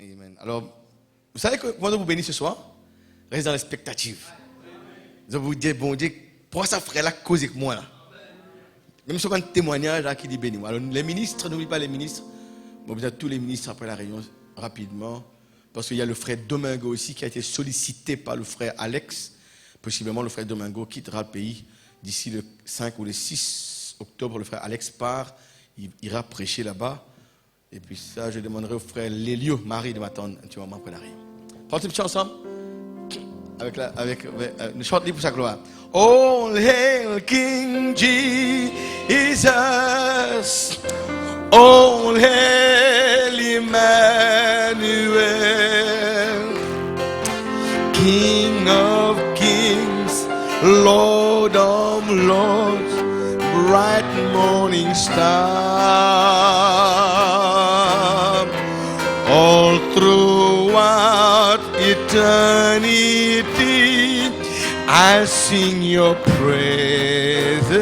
Amen. Alors, vous savez que moi, je vous bénis ce soir. Restez dans l'expectative. Je vous dis, bon Dieu, pourquoi ça ferait la cause avec moi là? Même si on a un témoignage là qui dit bénis-moi. Alors, les ministres, n'oubliez pas les ministres. Bon, vous êtes tous les ministres après la réunion, rapidement. Parce qu'il y a le frère Domingo aussi qui a été sollicité par le frère Alex. Possiblement, le frère Domingo quittera le pays d'ici le 5 ou le 6 octobre. Le frère Alex part, il ira prêcher là-bas. Et puis ça, je demanderai au frère Lélio, Marie, de m'attendre un petit moment après la réunion. Chantez un petit ensemble. Nous chantons pour sa gloire. All hail King Jesus. All hail Emmanuel. King of kings, Lord of lords, bright morning star. All throughout eternity, I'll sing your praises,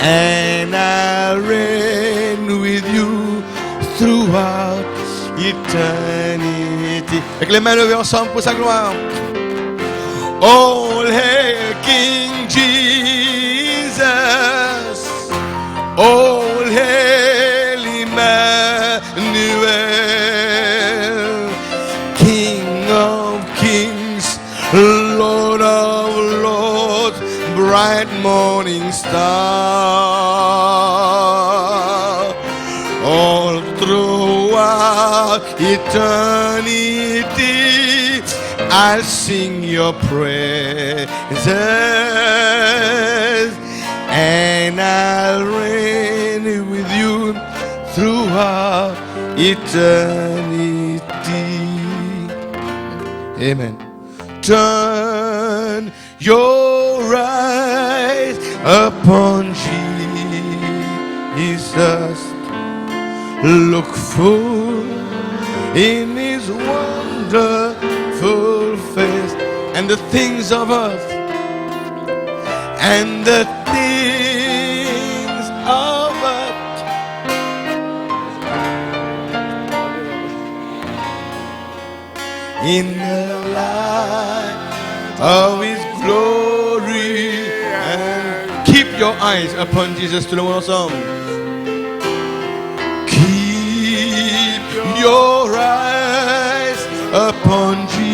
and I'll reign with you throughout eternity. Avec les mains levées ensemble pour sa gloire. All hail King Jesus. All hail Emmanuel. King of kings, Lord of lords, bright morning star. All throughout eternity, I'll sing your praises, and I'll reign with you throughout eternity. Amen. Turn your eyes upon Jesus. Look full in his wonderful face, and the things of earth and the things of earth in the light of his glory. And keep your eyes upon Jesus. Tout le monde ensemble. Your eyes upon Jesus.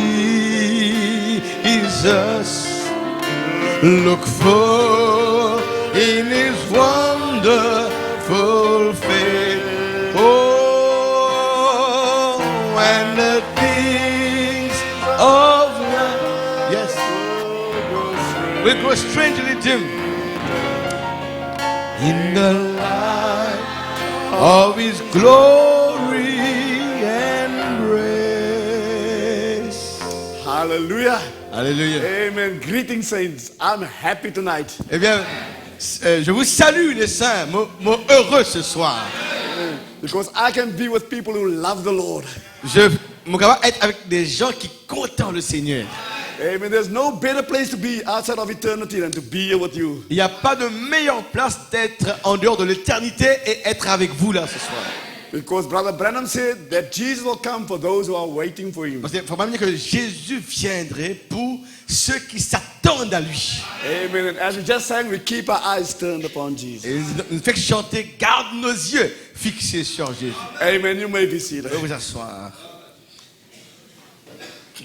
Look full in his wonderful face. Oh, and the things of life, yes, will grow strangely dim in the light of his glory. Hallelujah. Alléluia. Amen. Greetings, saints. I'm happy tonight. Eh bien, je vous salue les saints, mon heureux ce soir. Because I can be with people who love the Lord. Je suis capable d'être avec des gens qui contemplent le Seigneur. Amen. There's no better place to be outside of eternity than to be here with you. Il n'y a pas de meilleure place d'être en dehors de l'éternité et être avec vous là ce soir. Because Brother Branham said that Jesus will come for those who are waiting for him. Parce qu'il ne faut pas me dire que Jésus viendrait pour ceux qui s'attendent à lui. Amen. And as we just sang, we keep our eyes turned upon Jesus. Et nous fait chanter, garde nos yeux fixés sur Jésus. Amen. You may be seated. Vous asseoir.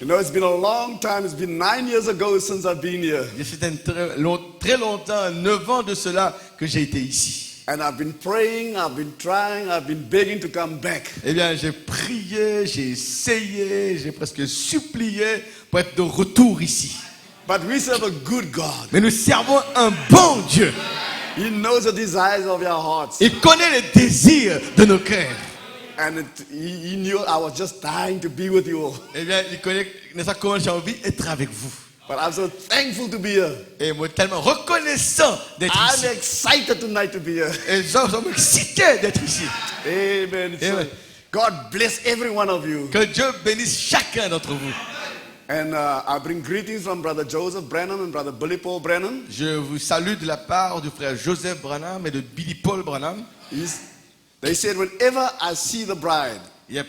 You know, it's been a long time. It's been 9 years ago since I've been here. C'était très longtemps, 9 ans de cela que j'ai été ici. And I've been praying, I've been trying, I've been begging to come back. Eh bien, j'ai prié, j'ai essayé, j'ai presque supplié pour être de retour ici. But we serve a good God. Mais nous servons un bon Dieu. He knows the desires of your hearts. Il connaît les désirs de nos cœurs. And he knew I was just dying to be with you all. Eh bien, il connaît comment j'ai envie d'être avec vous. But I'm so thankful to be here. Et moi, tellement reconnaissant d'être ici. I'm excited tonight to be here. Et nous sommes excités d'être ici. Amen. Amen. God bless every one of you. Que Dieu bénisse chacun d'entre vous. And I bring greetings from Brother Joseph Branham and Brother Billy Paul Branham. Je vous salue de la part du frère Joseph Branham et de Billy Paul Branham. They said, whenever I see the bride, Il y a-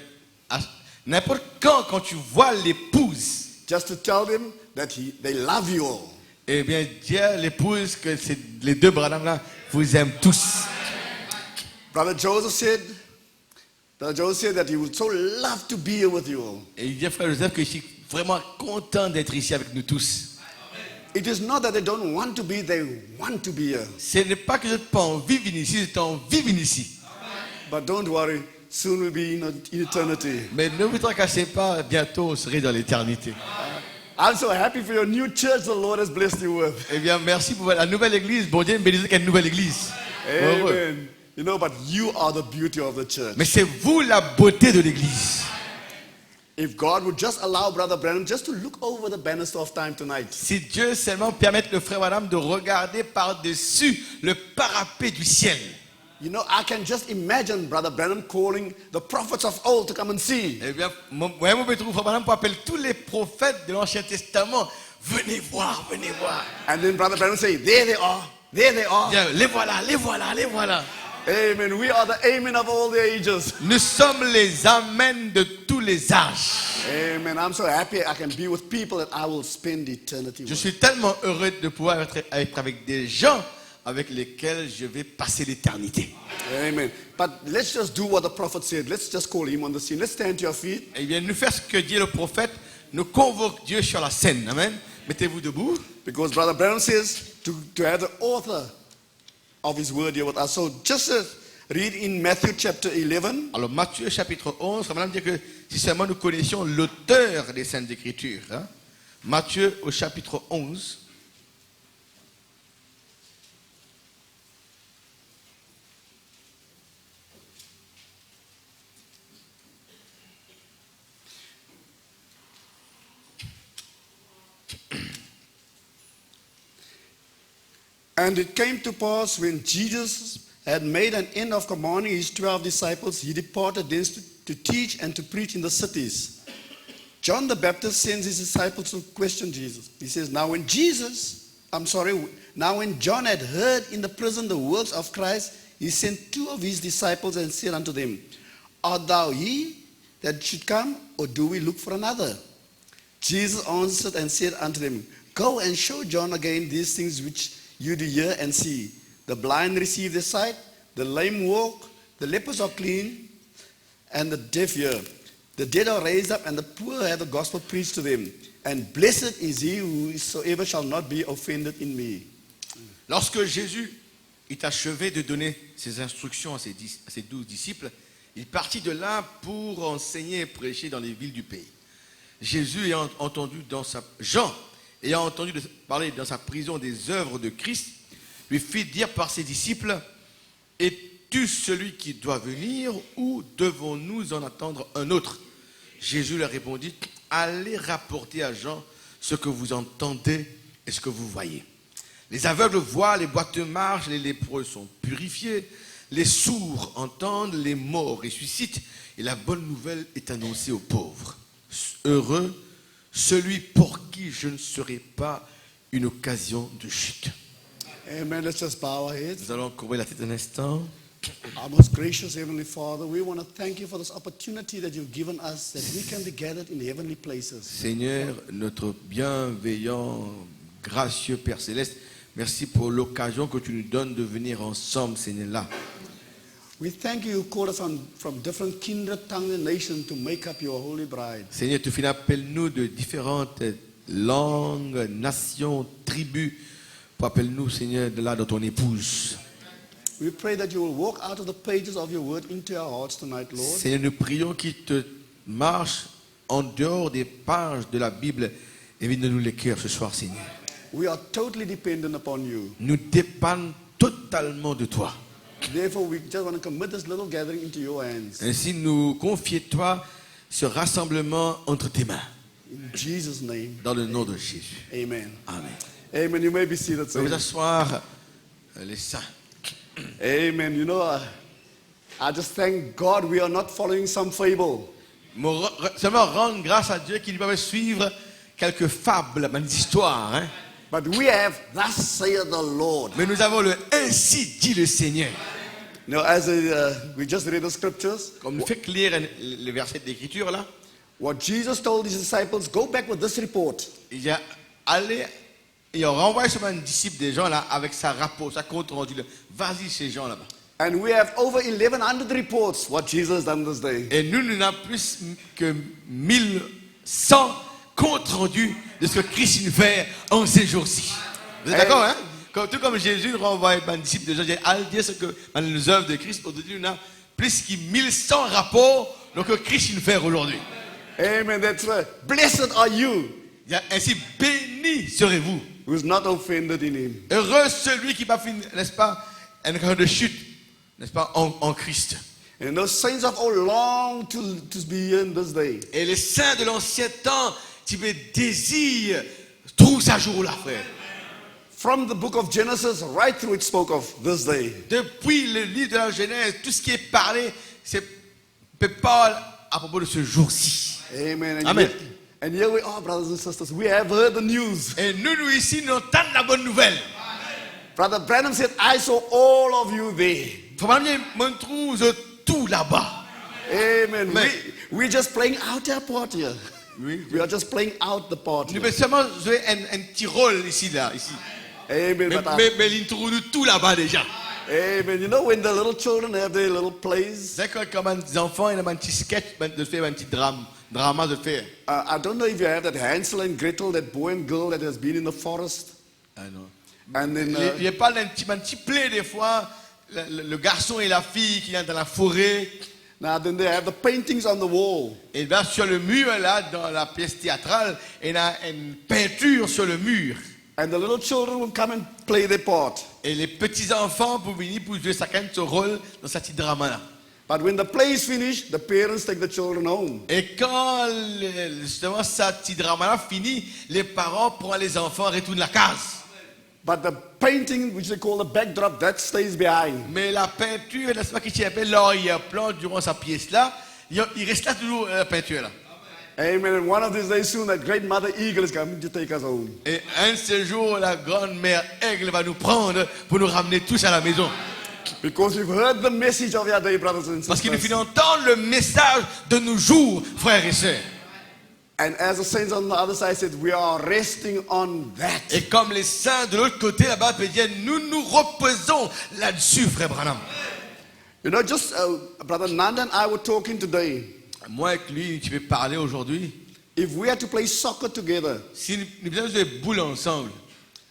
à- N'importe quand tu vois l'épouse, just to tell them that they love you all. eh bien, dis à l'épouse que les deux Branham là vous aiment tous. Brother Joseph said that he would so love to be here with you all. Et il dit à frère Joseph que je suis vraiment content d'être ici avec nous tous. It is not that they don't want to be, they want to be here. Ce n'est pas que je n'ai pas envie de venir ici, j'ai envie de venir ici. But don't worry, soon we'll be in eternity. Mais ne vous tracassez pas, bientôt on serait dans l'éternité. I'm so happy for your new church the Lord has blessed you with. Eh bien, merci pour la nouvelle église. Bon Dieu, bénissez qu'il y a une nouvelle église. Heureux. Amen. You know, but you are the beauty of the church. Mais c'est vous la beauté de l'église. If God would just allow Brother Branham just to look over the banister of time tonight, Si Dieu seulement permet le frère Madame de regarder par-dessus le parapet du ciel. you know, I can just imagine Brother Branham calling the prophets of old to come and see. Eh bien, moi, je trouve frère Madame pour appeler tous les prophètes de l'Ancien Testament. Venez voir, venez voir. And then Brother Branham say, there they are, there they are. Bien, les voilà, les voilà, les voilà. Amen. We are the amen of all the ages. Nous sommes les amens de tous les âges. Amen. I'm so happy I can be with people that I will spend eternity Je with. suis tellement heureux de pouvoir être avec des gens avec lesquels je vais passer l'éternité. Amen. But let's just do what the prophet said. Let's just call him on the scene. Let's stand to your feet. Eh bien, nous faisons ce que dit le prophète. Nous convoque Dieu sur la scène. Amen. Mettez-vous debout. Because Brother Branham says to have the author of his word here with us. So just read in Matthew chapter 11. Alors, Matthieu chapitre 11, ça veut dire que si seulement nous connaissions l'auteur des Saintes Écritures. Hein? Matthieu au chapitre 11. And it came to pass when Jesus had made an end of commanding his 12 disciples, he departed thence to teach and to preach in the cities. John the Baptist sends his disciples to question Jesus. He says, now when John had heard in the prison the works of Christ, he sent two of his disciples and said unto them, art thou he that should come, or do we look for another? Jesus answered and said unto them, go and show John again these things which you do hear and see. The blind receive their sight, the lame walk, the lepers are clean, and the deaf hear. The dead are raised up, and the poor have the gospel preached to them. And blessed is he whosoever shall not be offended in me. Lorsque Jésus eut achevé de donner ses instructions à ses 12 disciples, il partit de là pour enseigner et prêcher dans les villes du pays. Jean ayant entendu parler dans sa prison des œuvres de Christ, lui fit dire par ses disciples, es-tu celui qui doit venir ou devons-nous en attendre un autre? Jésus leur répondit, allez rapporter à Jean ce que vous entendez et ce que vous voyez. Les aveugles voient, les boiteux marchent, les lépreux sont purifiés, les sourds entendent, les morts ressuscitent et la bonne nouvelle est annoncée aux pauvres. Heureux celui pour qui je ne serai pas une occasion de chute. Amen. Let's just bow our heads. Nous allons courber la tête un instant. Our most gracious Heavenly Father, we want to thank you for this opportunity that you've given us, that we can be gathered in heavenly places. Seigneur, notre bienveillant, gracieux Père Céleste, merci pour l'occasion que tu nous donnes de venir ensemble, Seigneur, là. We thank you called us from different kindred, tongues and nations to make up your holy bride. Seigneur, tu fais appelle-nous de différentes langues, nations, tribus, pour appelle-nous, Seigneur, de là dans ton épouse. We pray that you will walk out of the pages of your word into our hearts tonight, Lord. Seigneur, nous prions qu'il te marche en dehors des pages de la Bible et viens de nous les cœurs ce soir, Seigneur. We are totally dependent upon you. Nous dépendons totalement de toi. Therefore, we just want to commit this little gathering into your hands. Ainsi, nous confions-toi ce rassemblement entre tes mains. In Jesus' name, Dans le nom de Jésus. amen. Amen. Amen. You may be seated. Vous pouvez vous sir. asseoir, les saints. Amen. You know, I just thank God we are not following some fable. Seulement rendre grâce à Dieu qu'il va suivre quelques fables, des histoires. Hein? But we have, thus saith the Lord. Mais nous avons le ainsi dit le Seigneur. Now, as we just read the scriptures, Comme nous fait lire les versets d'écriture là, what Jesus told his disciples, go back with this report. il a allé, il a renvoyé sur un disciple des gens là avec sa rapport, sa compte rendu. Vas-y ces gens là-bas. And we have over 1,100 reports what Jesus has done this day. Et nous n'avons plus que 1100 comptes rendus de ce que Christ nous fait en ces jours-ci. Vous êtes d'accord, hein? Tout comme Jésus renvoie un disciple de gens, j'ai à dire ce que dans les œuvres de Christ, aujourd'hui, nous avons plus que 1100 rapports de ce que Christ nous fait aujourd'hui. Amen. That's right. Blessed are you Ainsi, béni serez-vous. who is not offended in him. Heureux celui qui va finir, n'est-ce pas, un cas de chute, n'est-ce pas, en Christ. And those saints of old long to be here in this day. Et les saints de l'ancien temps, tu veux désir, trouve ce jour-là, frère. From the book of Genesis right through it spoke of this day. Depuis le livre de la Genèse, tout ce qui est parlé, c'est parle à propos de ce jour-ci. Amen. Amen. And here we are, brothers and sisters. We have heard the news. Et nous ici, nous entendons la bonne nouvelle. Brother Branham said, I saw all of you there. Frère Branham montre tout là-bas. Amen. Amen. We're just playing out our part here. Oui. We are just playing out the part Nous here. pouvons seulement jouer un petit rôle ici, là, ici. Amen. Mais il trouve nous tout là-bas déjà. Amen. You know when the little children have their little plays? C'est comme les enfants, ils ont un petit sketch de faire, un petit drama de faire. I don't know if you have that Hansel and Gretel, that boy and girl that has been in the forest. Ah non. And then Il parle d'un petit play des fois, le garçon et la fille qui sont dans la forêt. now then they have the paintings on the wall. Et bien sur le mur, là, dans la pièce théâtrale, il y a une peinture sur le mur. And the little children will come and play their part. Et les petits-enfants pour venir pour jouer chacun son rôle dans ce petit drama-là. But when the play is finished, the parents take the children home. Et quand justement ce petit drama-là finit, les parents prennent les enfants et retournent à la case. But the painting, which they call the backdrop, that stays behind. Mais la peinture, n'est-ce pas, qui appelle l'arrière-plan durant sa pièce-là, il reste là toujours la peinture-là. Amen. And one of these days soon, that great mother eagle is coming to take us home. Et un de ces jours, la grande mère aigle va nous prendre pour nous ramener tous à la maison. Because we've heard the message of your day, brothers and Parce qu'il nous sisters. fait entendre le message de nos jours, frères et sœurs. And as the saints on the other side said, we are resting on that. Et comme les saints de l'autre côté là-bas peuvent dire, nous nous reposons là-dessus, frère Branham. You know, just Brother Nanda and I were talking today. Moi avec lui, tu veux parler aujourd'hui. If we had to play soccer together, Si nous faisons des boules ensemble,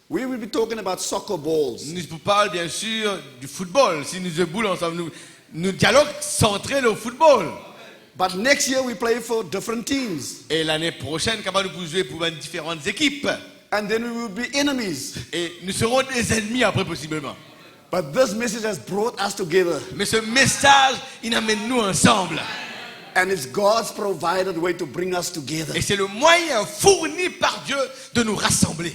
we would be talking about soccer balls. nous parlons bien sûr du football. Si nous faisons des boules ensemble, nous dialoguons centrés au football. But next year we play for different teams. Et l'année prochaine, quand nous pouvons jouer pour différentes équipes. And then we will be enemies. Et nous serons des ennemis après possiblement. But this message has brought us together. Mais ce message, il amène nous ensemble. And it's God's provided way to bring us together. Et c'est le moyen fourni par Dieu de nous rassembler.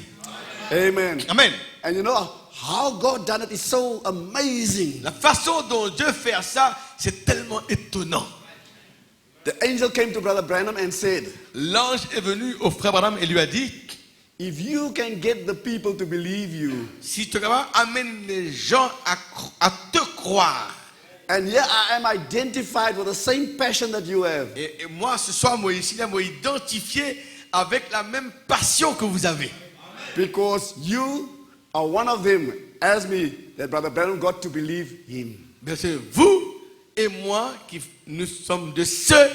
Amen. Amen. And you know how God done it is so amazing. La façon dont Dieu fait ça, c'est tellement étonnant. The angel came to Brother Branham and said, L'ange est venu au frère Branham et lui a dit, if you can get the people to believe you, si tu es capable d'amener les gens à te croire, and here I am identified with the same passion that you have. et moi ce soir, moi ici, là, moi identifié avec la même passion que vous avez. Because you are one of them, as me, that Brother Branham got to believe him. Bien sûr, vous et moi, nous sommes de ceux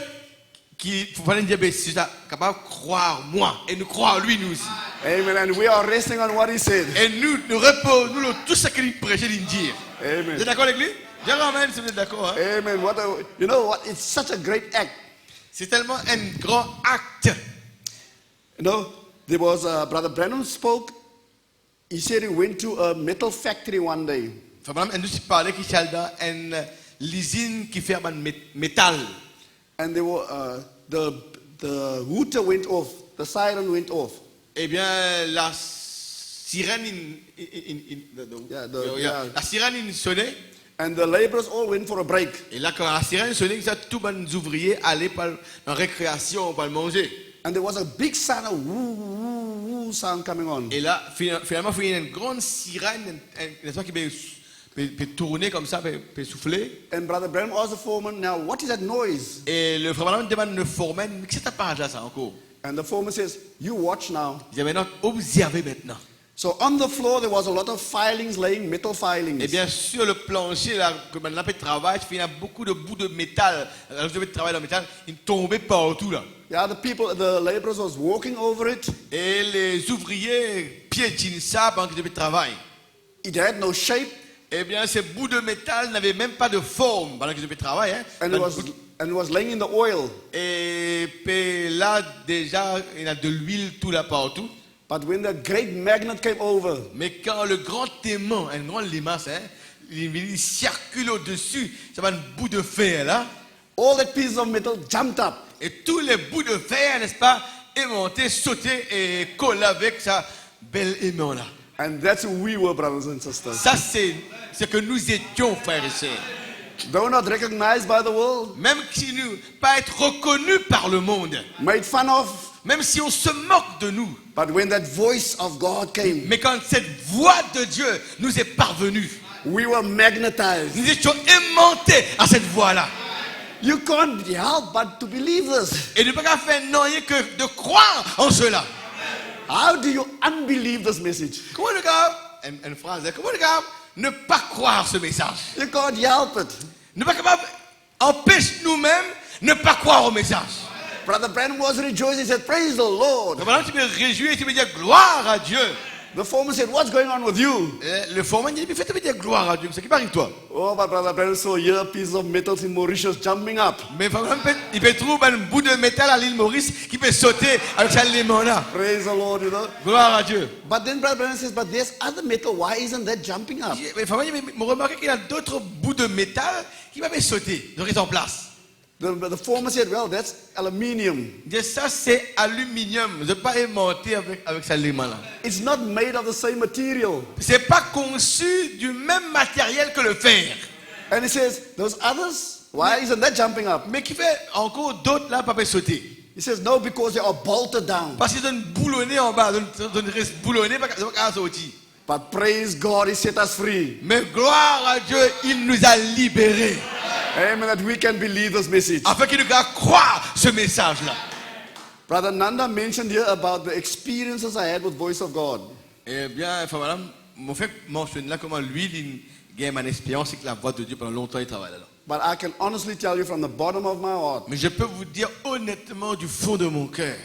qui, il faut pas dire, ben, c'est capable de croire moi et nous croire lui, nous aussi. Amen. And we are resting on what he said. Et nous reposons, nous, tout ce qu'il prêchait de dire. Vous Amen. êtes d'accord avec lui? Dieu ramène si vous êtes d'accord. Hein? Amen. You know what? It's such a great act. C'est tellement un grand acte. You know, there was Brother Branham spoke. He said he went to a metal factory one day. Frère Branham, nous parlait qu'il y dans une usine qui fait un métal. And they were, the hooter went off, the siren went off. Eh bien, la sirène, la sirène sonnait. And the laborers all went for a break. Et là, quand la sirène sonnait, tous les ouvriers allaient en récréation pour manger. And there was a big sound, a woo, woo, woo sound coming on. Et là, finalement, il y a une grande sirène, n'est-ce pas, qui peut tourner comme ça, peut souffler. And Brother Branham asked the foreman, now what is that noise? Et le frère Branham demande le foreman, mais qu'est-ce que ça parle là, ça encore? And the foreman says, you watch now. Il dit maintenant, observez maintenant. So on the floor, there was a lot of filings laying, metal filings. Et bien sur le plancher, là, comme on appelle travail, il y a beaucoup de bouts de métal. Alors, je vais travailler dans le métal, ils tombaient partout là. Yeah, the laborers was walking over it. Et les ouvriers piétinent ça pendant qu'ils travaillent. It had no shape. Eh bien, ces bouts de métal n'avaient même pas de forme pendant qu'ils travaillent. Hein. And it was laying in the oil. Et puis là, déjà, il y a de l'huile tout là partout. But when the great magnet came over, Mais quand le grand aimant, un grand limace, hein, il circule au-dessus, ça va un bout de fer là. all that pieces of metal jumped up. Et tous les bouts de fer, n'est-ce pas, aimantés, sautés et collés avec sa belle aimant là. And that's who we were, brothers and sisters. Ça, c'est ce que nous étions, frères et sœurs. Though not recognized by the world, Même si nous pas être reconnus par le monde, made fun of, même si on se moque de nous, but when that voice of God came, mais quand cette voix de Dieu nous est parvenue, we were magnetized. nous étions aimantés à cette voix-là. You can't help but to believe this. Et ne pas qu'à faire rien que de croire en cela. How do you unbelieve this message? Comment le gars, une phrase, comment le gars ne pas croire ce message? You can't help it. Ne pas capable empêche nous-mêmes ne pas croire au message. Brother Branham was rejoicing. He said, praise the Lord. Donc maintenant tu me réjouis et tu me dis gloire à Dieu. The foreman said, what's going on with you? Le foreman dit, mais fais-toi me dire gloire à Dieu, c'est qui m'arrive toi. Oh, but Brother Branham saw here pieces of metals in Mauritius jumping up. Mais il peut trouver un bout de métal à l'île Maurice qui peut sauter avec sa limon là. Praise the Lord, you know. Gloire à Dieu. But then Brother Branham says, but there's other metal. Why isn't that jumping up? Mais remarquez qu'il y a d'autres bouts de métal qui peuvent sauter, de rester en place. The foreman said, well, that's aluminium. Il dit, ça c'est aluminium, je ne pas aimanté avec sa limon là. It's not made of the same material. C'est pas conçu du même matériel que le fer. And he says, those others, why isn't that jumping up? Mais qui fait encore d'autres là, pas peuvent sauter. He says, no, because they are bolted down. Parce qu'ils ont boulonné en bas, ils ont resté boulonné, pas qu'à sortir. But praise God, he set us free. Mais gloire à Dieu, il nous a libérés. Amen, that we can believe this message. Afin qu'il nous fasse croire ce message-là. Brother Nanda mentioned here about the experiences I had with Voice of God. Eh bien, enfin, madame, mon frère mentionne là comment lui, il a une expérience avec la voix de Dieu pendant longtemps, il travaille là. But I can honestly tell you from the bottom of my heart, Mais je peux vous dire honnêtement du fond de mon cœur,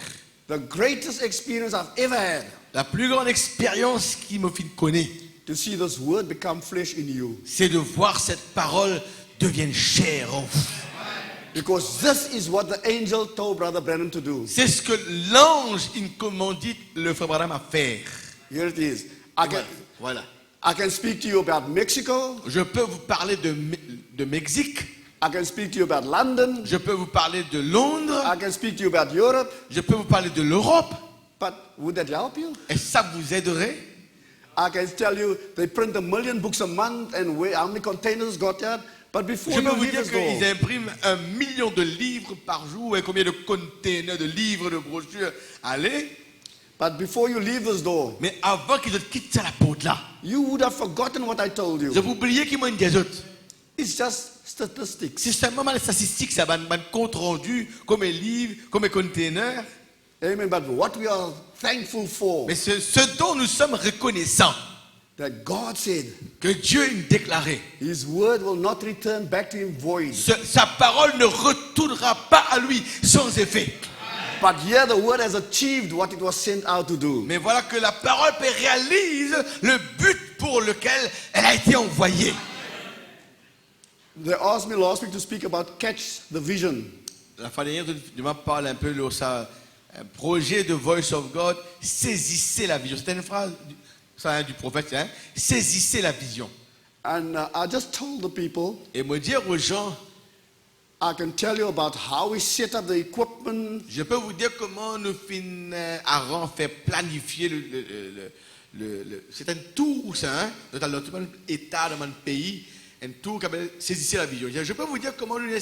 the greatest experience I've ever had, la plus grande expérience qui me fait connaître, to see this word become flesh in you. c'est de voir cette parole devienne chair en vous. Because this is what the angel told Brother Branham to do. C'est ce que l'ange commandit le frère Branham à faire. Here it is. Voilà. I can speak to you about Mexico. Je peux vous parler de Mexique. I can speak to you about London. Je peux vous parler de Londres. I can speak to you about Europe. Je peux vous parler de l'Europe. But would that help you? Et ça vous aiderait? I can tell you they print 1 million books a month and how many containers got that. But before Je you peux vous leave dire this qu'ils door, impriment 1 million de livres par jour et combien de containers de livres, de brochures. Allez. but before you leave this door, Mais avant qu'ils ne quittent la porte là, you would have forgotten what I told je you. vous oubliez qu'ils m'ont dit des autres. It's just statistics. C'est seulement les statistiques, ça va un compte rendu, comme un livre, comme un container. Amen. But what we are thankful for, Mais ce dont nous sommes reconnaissants, that God said que Dieu a déclaré, His word will not return back to Him void. sa parole ne retournera pas à lui sans effet. But here the word has achieved what it was sent out to do. Mais voilà que la parole réalise le but pour lequel elle a été envoyée. They asked me last week to speak about catch the vision. La fois dernière, je m'en parle un peu de ça, un projet de Voice of God, saisissez la vision. C'était une phrase du prophète, hein? Saisissez la vision. And I just told the people, Et me dire aux gens, I can tell you about how we set up the equipment. je peux vous dire comment nous avons fait planifier c'est un tour, ça, hein? Dans notre état, dans mon pays, un tour qui s'appelle saisissez la vision. Je peux vous dire comment nous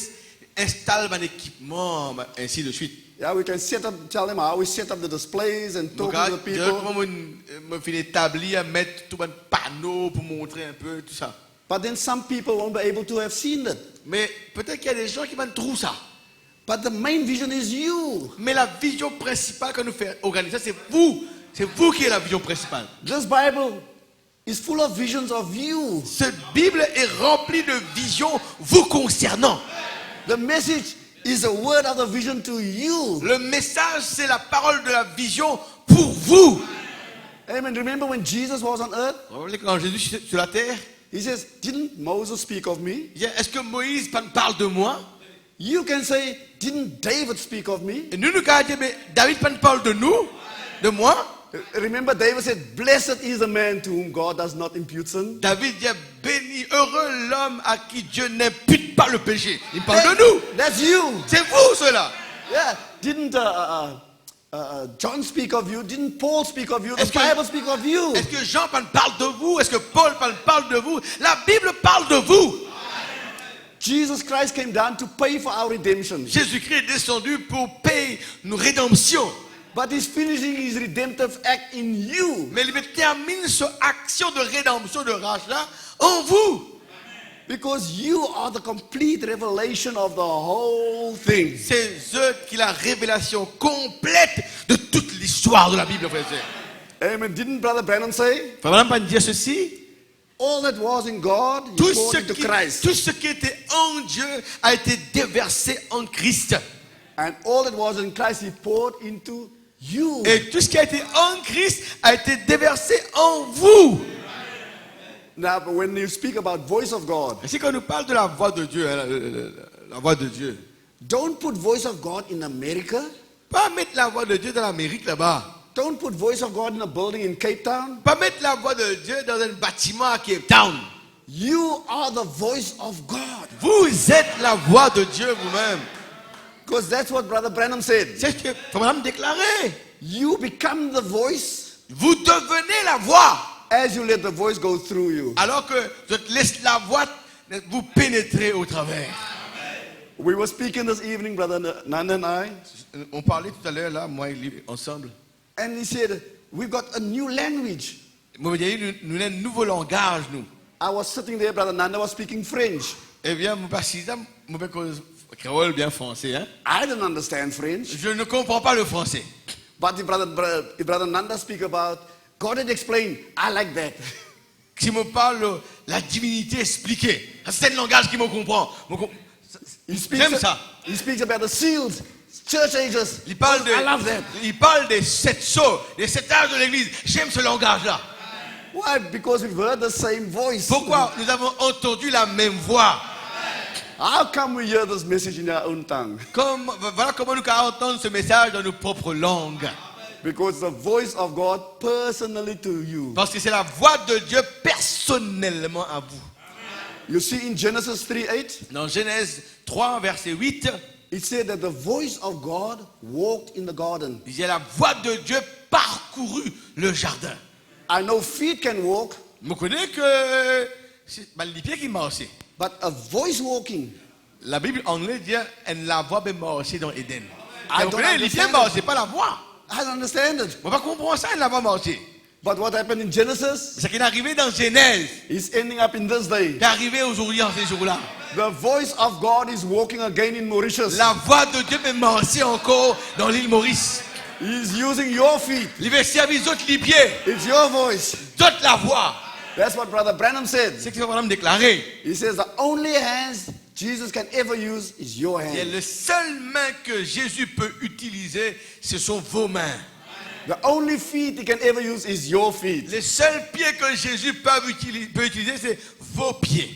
installons un équipement, ainsi de suite. Yeah, we can set up, tell them how we set up the displays and talk Donc, to the comment people. me fait établir, mettre tout un panneau pour montrer un peu tout ça. But then some people won't be able to have seen it. Mais peut-être qu'il y a des gens qui vont trouver ça. But the main vision is you. Mais la vision principale que nous faisons organiser, c'est vous. C'est vous qui êtes la vision principale. This Bible is full of visions of you. Cette Bible est remplie de visions vous concernant. The message is a word of the vision to you. Le message, c'est la parole de la vision pour vous. Amen. Remember when Jesus was on earth? Vous voyez quand Jésus sur la terre, He says, didn't Moses speak of me? il dit, est-ce que Moïse parle de moi? You can say, didn't David speak of me? Et nous allons dire, mais David parle de nous, de moi. Remember David said, blessed is the man to whom God does not impute sin. David dit, béni, heureux l'homme à qui Dieu n'impute pas le péché. Il parle de nous. That's you. C'est vous, cela. Yeah. Didn't John speak of you? Didn't Paul speak of you? The Est-ce que- Bible speak of you. Est-ce que Jean parle de vous? Est-ce que Paul parle de vous? La Bible parle de vous. Jesus Christ came down to pay for our redemption. Jésus-Christ est descendu pour payer nos rédemptions. But he's finishing his redemptive act in you. Mais il termine cette action de rédemption, de rachat en vous. Because you are the complete revelation of the whole thing. C'est eux qui la révélation complète de toute l'histoire de la Bible, frère et sœur. Amen. Didn't Brother Branham say? Frère Branham pas dire ceci. All that was in God, he poured into Christ. Tout ce qui était en Dieu a été déversé en Christ. And all that was in Christ, he poured into you. Et tout ce qui a été en Christ a été déversé en vous. Now, but when you speak about voice of God, Et si quand nous parle de la voix de Dieu, hein, la voix de Dieu, don't put voice of God in America. pas mettre la voix de Dieu dans l'Amérique là-bas. Don't put voice of God in a building in Cape Town. Pas mettre la voix de Dieu dans un bâtiment à Cape Town. You are the voice of God. Vous êtes la voix de Dieu vous-même. Because that's what Brother Branham said. C'est ce que Frère Branham déclarait. You become the voice Vous devenez la voix. as you let the voice go through you. Alors que je te laisse la voix vous pénétrer au travers. We were speaking this evening, Brother Nanda and I, On parlait tout à l'heure là, moi et lui, ensemble. and he said, we've got a new language. Moi, je dis, nous avons un nouveau langage, nous. I was sitting there, Brother Nanda was speaking French. Eh bien, mon président, mon père cause créole bien français, hein. I didn't understand French. Je ne comprends pas le français. But the brother Nanda speak about, God had explained, I like that. Qui me parle la divinité expliquée. C'est le langage qui me comprend. J'aime ça. He speaks about the seals, church ages. Il parle, I love that. il parle des 7 sceaux, des 7 âges de l'église. J'aime ce langage-là. Why? Because we've heard the same voice. Pourquoi? Nous avons entendu la même voix. How come we hear this message in our own tongue? Voilà comment nous pouvons entendre ce message dans nos propres langues. Because the voice of God personally to you. Parce que c'est la voix de Dieu personnellement à vous. You see in Genesis 3:8, Dans Genèse 3, verset 8, it said that the voice of God walked in the garden. il dit la voix de Dieu parcourut le jardin. I know feet can walk, Vous connaissez que c'est les pieds qui marchaient. but a voice walking. La Bible anglaise dit la voix peut marcher dans Éden. I Vous don't connaissez les pieds understand marchaient, pas la voix. I don't understand it. On va comprendre ça, la voix marcher. But what happened in Genesis Ce qui est arrivé dans Genèse, is ending up in this day. qui est arrivé aujourd'hui en ces jours-là. The voice of God is walking again in Mauritius. La voix de Dieu peut marcher encore dans l'île Maurice. He's using your feet. Il veut servir les autres les pieds, It's your voice. d'autres la voix. That's what Brother Branham said. C'est ce que le Branham déclaré. He says the only hands Jesus can ever use is your Et hands. le seul main que Jésus peut utiliser, ce sont vos mains. The only feet he can ever use is your feet. Les seuls pieds que Jésus peut utiliser, c'est vos pieds.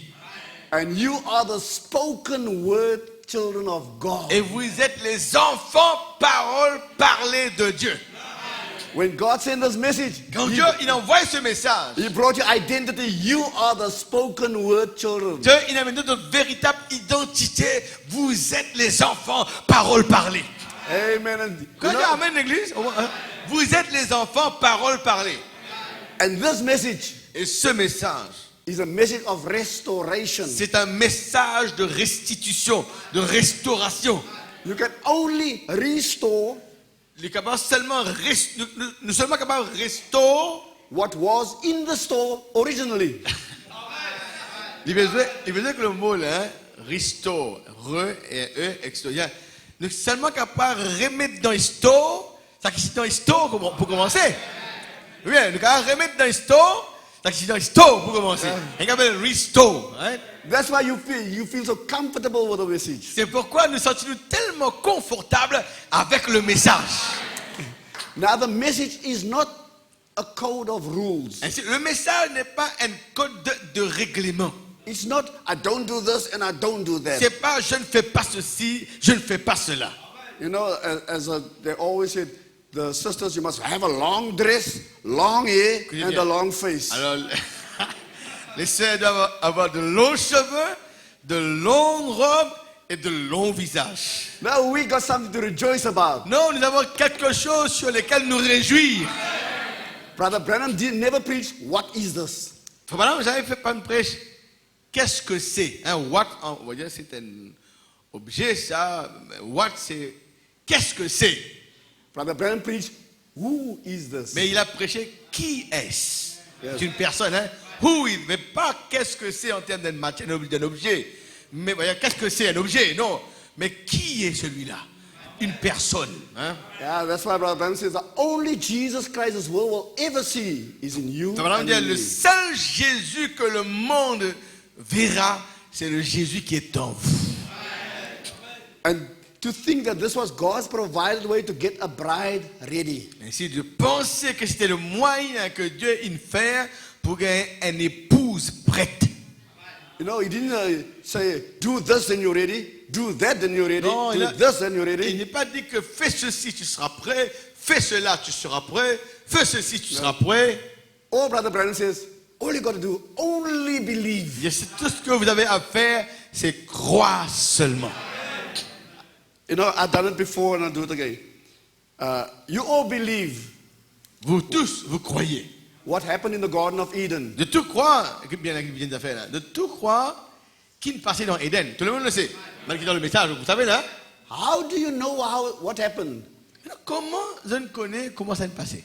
And you are the spoken word children of God. Et vous êtes les enfants, paroles parlées de Dieu. When God sent this message, Quand Dieu il envoie ce message, he brought your identity. You are the spoken word children. Dieu il a donné notre véritable identité. Vous êtes les enfants, paroles parlées. Amen. And, Quand Dieu amène l'église, vous êtes les enfants, paroles parlées. and this message Et ce message, is a message of restoration. c'est un message de restitution, de restauration. You can only restore Il est capable seulement nous seulement capable de restaurer what was in the store originally. Il besoin que le mot là, hein, restore, extérieur. Donc seulement capable de remettre dans store, ça qui est dans store pour commencer. Oui, donc à remettre dans store, ça qui est dans store pour commencer. On appelle restore. Hein? That's why you feel so comfortable with the message. C'est pourquoi nous sentons tellement confortables avec le message. Now the message is not a code of rules. Ainsi, le message n'est pas un code de règlement. It's not I don't do this and I don't do that. C'est pas je ne fais pas ceci, je ne fais pas cela. You know, they always said, the sisters, you must have a long dress, long hair, and a long face. Alors, les sœurs doivent avoir de longs cheveux, de longues robes et de longs visages. Now we got something to rejoice about. Non, nous avons quelque chose sur lequel nous réjouir. Brother Branham never preached, what is this? Frère Branham, j'avais fait pas une prêche. Qu'est-ce que c'est? Hein, what, on va dire, c'est un objet, ça. What, c'est. Qu'est-ce que c'est? Brother Branham preached, who is this? Mais il a prêché, qui est-ce? Yes. C'est une personne, hein? Who is, mais pas qu'est-ce que c'est en termes d'un objet. Mais voyez, qu'est-ce que c'est un objet? Non. Mais qui est celui-là? Une personne. Hein? Yeah, that's why Brother Branham says the only Jesus Christ this world will ever see is in you. And in Le me. seul Jésus que le monde verra, c'est le Jésus qui est en vous. And to think that this was God's provided way to get a bride ready. Ainsi, de penser que c'était le moyen que Dieu a fait pour gagner une épouse prête. You know, he didn't say, do this then you're ready, do that then you're ready, Non, do this then you're Il ready. n'est pas dit que fais ceci, tu seras prêt, fais cela, tu seras prêt, fais ceci, tu seras prêt. Oh, Brother Branham says, all you got to do, only believe. C'est tout ce que vous avez à faire, c'est croire seulement. You know, I've done it before and I'll do it again. You all believe Vous tous, vous croyez. what happened in the Garden of Eden. De tout croire, écoute bien ce qu'il vient de faire là, de tout croire qui ne passait dans Éden. Tout le monde le sait. Malgré dans le message, vous savez là. How do you know what happened? Comment je ne connais comment ça ne passait?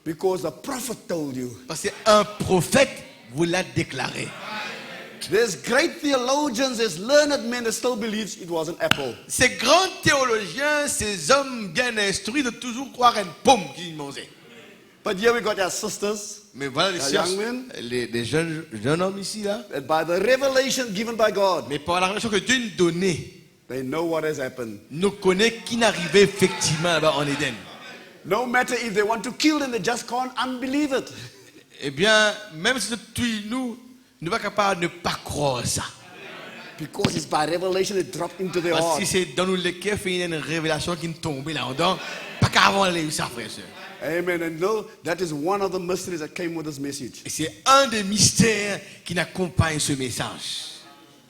Because the prophet told you. Parce qu'un prophète vous l'a déclaré. There's great theologians, there's learned men that still believes it was an apple. Ces grands théologiens, ces hommes bien instruits de toujours croire une pomme qu'ils mangeaient. But here we got our sisters, Mais voilà les, young men, les jeunes hommes ici là. that by the revelation given by God, Mais par la révélation que Dieu nous donnait, they know what has happened. nous connaît qui n'arrivait effectivement là-bas en Éden. No matter if they want to kill them, they just can't unbelieve it. Eh bien, même si nous ne sommes pas capables de ne pas croire ça. Because it's by revelation it dropped into their Parce heart. que c'est dans nous les cœurs, il y a une révélation qui nous tombe là-dedans. Pas qu'avant les ça, frère et sœur. Amen. And no, that is one of the mysteries that came with this message. Et c'est un des mystères qui accompagne ce message.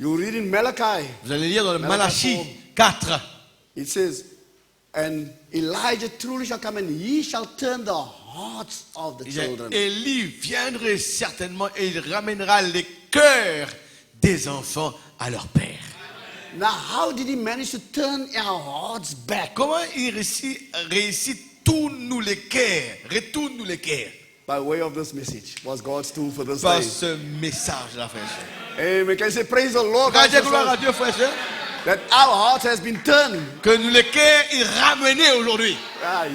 You read in Malachi, Vous allez lire dans le Malachi Malachie 4. it says, and Elijah truly shall come and he shall turn the hearts of the children. Élie viendrait certainement et il ramènera les cœurs des enfants à leur père. Now, how did he manage to turn our hearts back? Comment il réussit tourne-nous les cœurs, retourne-nous les cœurs By way of this message. Was God's tool for this par day. ce message là, frère et sœur. Amen. Can you say praise the Lord? Regardez, guys, gloire à Dieu, frère et sœur, that our heart has been turned. que nous les cœurs est ramené aujourd'hui.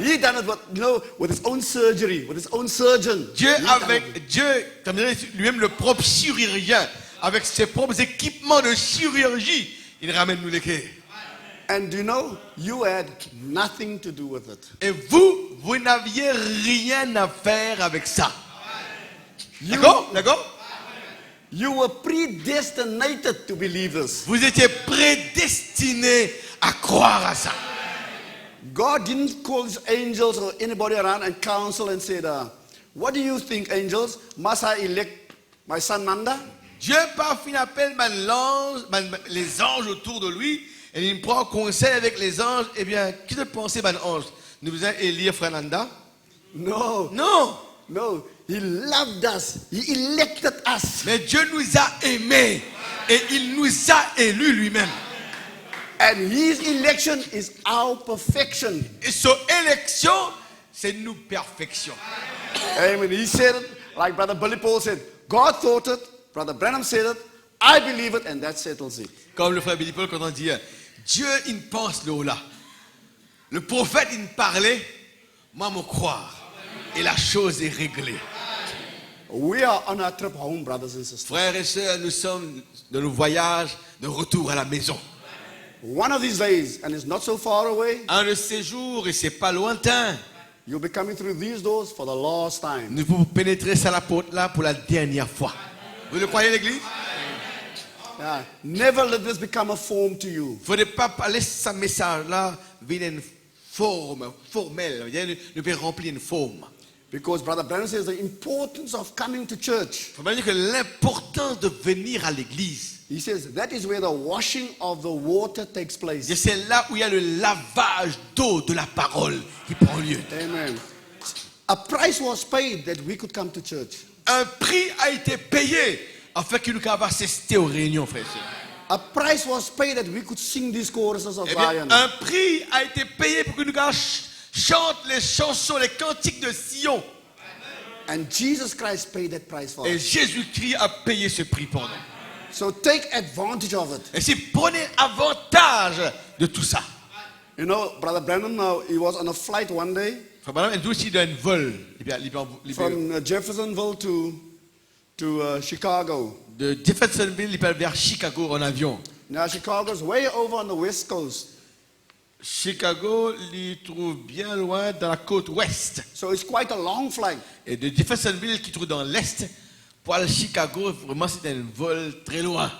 He done it, but, you know, with his own surgery, with his own surgeon. Dieu He done it. avec Dieu, comme dirait lui-même le propre chirurgien, avec ses propres équipements de chirurgie, il ramène nous les cœurs. And you know, you had nothing to do with it. Et vous n'aviez rien à faire avec ça. You, D'accord? you were predestinated to believe this. Vous étiez prédestinés à croire à ça. God didn't call his angels or anybody around and counsel and said, what do you think, angels? Must I elect my son Nanda? Dieu par fin appelle les anges autour de lui et il prend conseil avec les anges. Eh bien, qu'est-ce que pensez, ange? Nous devons élire Fernanda? No, Non! no. He loved us. He elected us. Mais Dieu nous a aimés et il nous a élus lui-même. And his election is our perfection. Et son élection, c'est nous perfection. Amen. He said it, like Brother Billy Paul said, God thought it, Brother Branham said it, I believe it, and that settles it. Comme le frère Billy Paul quand on dit, Dieu il pense le là. Le prophète il parlait, moi me croire. Et la chose est réglée. We are on our trip home, brothers and sisters. Frères et sœurs, nous sommes dans nos voyages de retour à la maison. One of these days, and it's not so far away, Un de ces jours, et c'est pas lointain, you'll be coming through these doors for the last time. nous pouvons pénétrer à la porte là pour la dernière fois. Vous le croyez, l'église? Yeah. Never let this become a form to you. Il ne faut pas laisser ce message-là venir une forme formelle. Nous devons remplir une forme. Because Brother Branham says the importance of coming to church. Il faut dire que l'importance de venir à l'église, He says that is where the washing of the water takes place. c'est là où il y a le lavage d'eau de la parole qui prend lieu. Amen. A price was paid that we could come to church. Un prix a été payé afin que nous puissions assister aux réunions, frères et sœurs. A price was paid that we could sing these choruses of Eh bien, Zion. un prix a été payé pour que nous chantions les chansons, les cantiques de Sion. And Jesus Christ paid that price for Et us. Jésus-Christ a payé ce prix pour nous. So take advantage of it. Et si prenez avantage de tout ça. You know, Brother Brandon, he was on a flight one day Frère Branham est aussi dans un vol from Jeffersonville to Chicago. de Jeffersonville il part vers Chicago en avion. Now, Chicago's way over on the west coast. Chicago il trouve bien loin dans la côte ouest. So it's quite a long flight. Et de Jeffersonville qui trouve dans l'est pour aller à Chicago, vraiment c'est un vol très loin.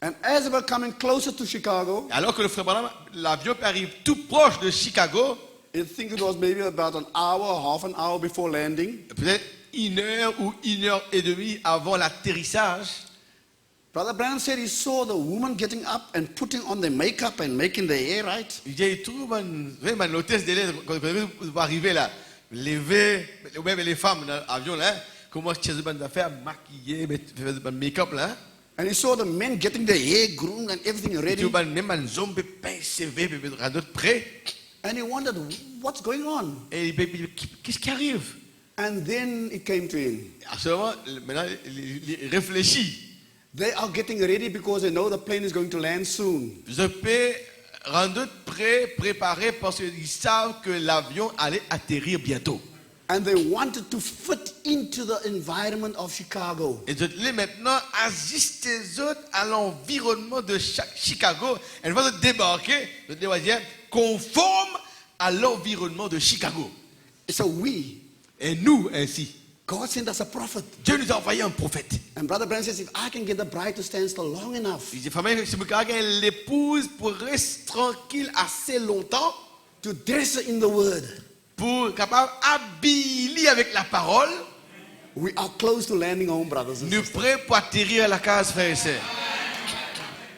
And as they were coming closer to Chicago, Alors que le frère Branham, l'avion arrive tout proche de Chicago, I think it was maybe about an hour, half an hour before landing. peut-être 1 heure ou 1 heure et demie avant l'atterrissage, Brother Branham said he saw the woman getting up and putting on their makeup and making their hair right. il trouve une hôtesse de l'air, quand vous arrivez là, lever, ou même les femmes dans l'avion là, comment elles vont faire, maquiller, faire un make-up là. And he saw the men getting their hair groomed and everything Et ready. tu vas même un homme pincer, rendre prêt. And he wondered, what's going on? Et il dit, qu'est-ce qui arrive? And then it came to him. À ce moment, maintenant, il réfléchit. They are getting ready because they know the plane is going to land soon. Je peux rendre prêt, préparé parce qu'ils savent que l'avion allait atterrir bientôt. And they wanted to fit into the environment of Chicago. Et je voulais maintenant ajuster les autres à l'environnement de Chicago. Elle va se débarquer, je dois dire, conforme à l'environnement de Chicago. So we, Et nous, ainsi, God sent us a prophet. Dieu nous a envoyé un prophète. And Brother Branham says, if I can get the bride to stand still long enough Il dit, famille, si vous avez l'épouse pour rester tranquille assez longtemps, to dress her in the word, pour capable habiller avec la parole, we are close to landing home, brothers and nous sisters. prêts pour atterrir à la case, frères et sœurs.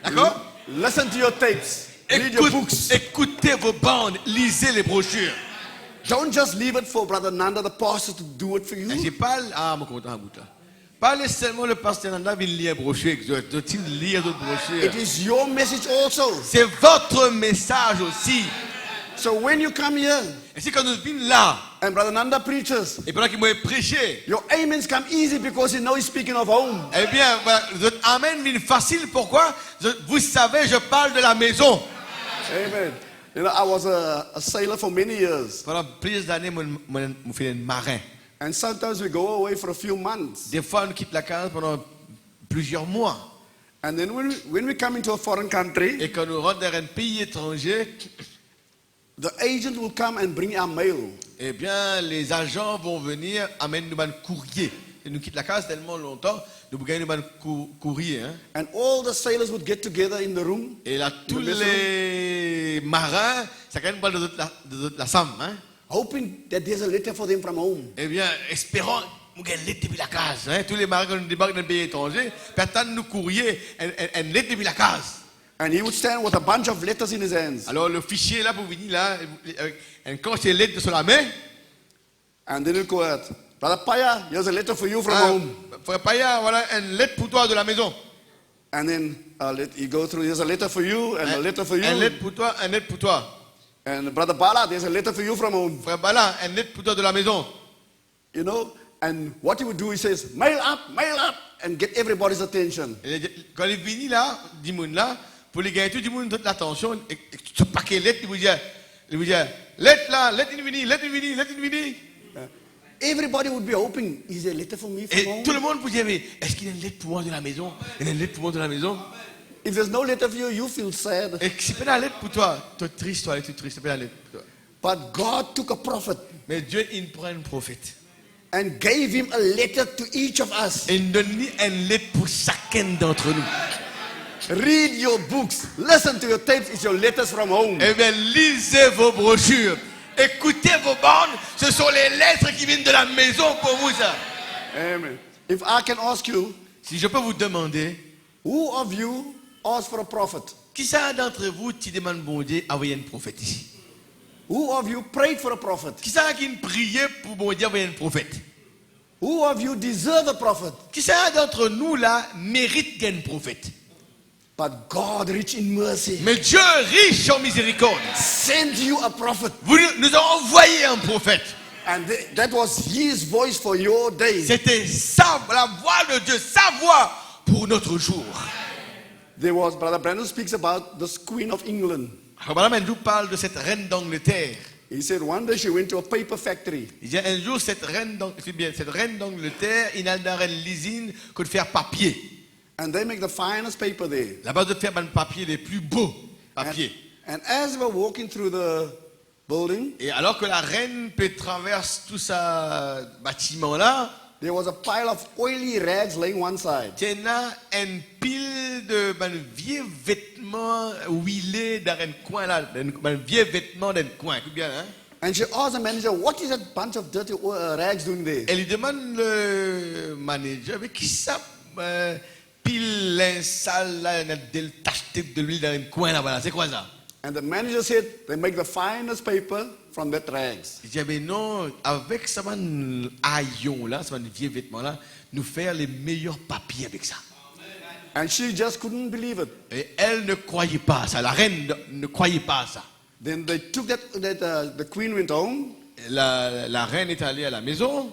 D'accord? Listen to your tapes. Read your books. Écoutez vos bandes, lisez les brochures. Don't just leave it for Brother Nanda, the pastor, to do it for Et you. je parle, mon content à bout là. Pas seulement le pasteur Nanda vient lire brochure, doit-il lire d'autres brochures? It is your message also. C'est votre message aussi. So when you come here Et c'est quand nous venons là, and Brother Nanda preaches, et pendant qu'il m'a prêché, your amens come easy because you know he's speaking of home. eh bien, voilà, votre amen vient facile. Pourquoi? Vous savez, je parle de la maison. Amen. You know, I was a sailor for many years. Pendant plusieurs années, je fais un marin. And sometimes we go away for a few months. Des fois, on quitte la case pendant plusieurs mois. And then when we come into a foreign country, Et quand nous rentrons dans un pays étranger, the agent will come and bring our mail. eh bien, les agents vont venir amener nous un courrier. Et nous quittons la case tellement longtemps, nous gagnons un courrier. Hein. And all the sailors would get together in the room, Et là, tous les marins, ça gagne pas de la somme. Hein. hoping that there's a letter for them from home. Eh bien, espérons nous gagnons lettre depuis la case. Hein. Tous les marins, quand nous débarquons dans un pays étranger, attendent nous courrier, un lettre depuis la case. And he would stand with a bunch of letters in his hands. Alors, le fichier là, pour venir là, avec un quantité de lettres sur la main. And then he'd go out, Brother Paya, here's a letter for you from home. Frère Paya, voilà une lettre pour toi de la maison. And then you go through, there's a letter for you and a letter for Une you. lettre pour toi, une lettre pour toi. And Brother Bala, there's a letter for you from home. Frère Bala, une lettre pour toi de la maison. You know, And what he would do, he says, mail up, and get everybody's attention. Et quand il est venu là, du monde là, pour les gagner tout du monde, toute l'attention, et ce paquet de lettres, il vous dit, lettre là, lettre in vini, lettre in vini, lettre in vini. Everybody would be hoping, is there a letter for me from Et home? tout le monde vous dit, mais est-ce qu'il y a une lettre pour moi de la maison? Il y a une lettre pour moi de la maison? If there's no letter for you, you feel sad. Et c'est pas la lettre pour toi. Tu es triste, toi, tu es triste, c'est pas la lettre pour toi. But God took a prophet Mais Dieu, il prend un prophète. and gave him a letter to each of us. Et il donne une lettre pour chacun d'entre nous. Read your books, listen to your tapes, it's your letters from home. Eh bien, lisez vos brochures. Écoutez vos bandes. Ce sont les lettres qui viennent de la maison pour vous, ça. Amen. If I can ask you, Si je peux vous demander, who of you asked for a prophet? qui ça d'entre vous qui demande bon Dieu envoyer un prophète ici? Who of you prayed for a prophet? Qui ça qui priait pour bon Dieu envoyer un prophète? Who of you deserve a prophet? Qui ça d'entre nous là mérite un prophète? But God, rich in mercy, Mais Dieu, riche en miséricorde, sent you a prophet. nous a envoyé un prophète. And that was his voice for your day. C'était ça, la voix de Dieu, sa voix pour notre jour. There was, Brother Brandon speaks about this Queen of England. Alors, Madame Andrew parle de cette reine d'Angleterre. He said one day she went to a paper factory. Il dit un jour, cette reine d'Angleterre, il a dans une usine que de faire papier. And they make the finest paper there. La base de faire un papier les plus beaux papiers. And as they were walking through the building, Et alors que la reine traverse tout ce bâtiment là, there was a pile of oily rags laying one side. il y a une pile de vieux vêtements huilés dans un coin là, un vieux vêtement dans un coin. Écoute bien, hein? And she asked the manager, what is that bunch of dirty rags doing there? Elle lui demande le manager, mais qui ça pile linge sale là, il y a des taches de l'huile dans un coin là, voilà, c'est quoi ça? And the manager said, they make the finest paper from that rags. Il dit, mais non, avec ce haillon là, ce vieux vêtement là, nous faire les meilleurs papiers avec ça. And she just couldn't believe it. Et elle ne croyait pas à ça, la reine ne croyait pas à ça. Then they took the queen went home, La reine est allée à la maison,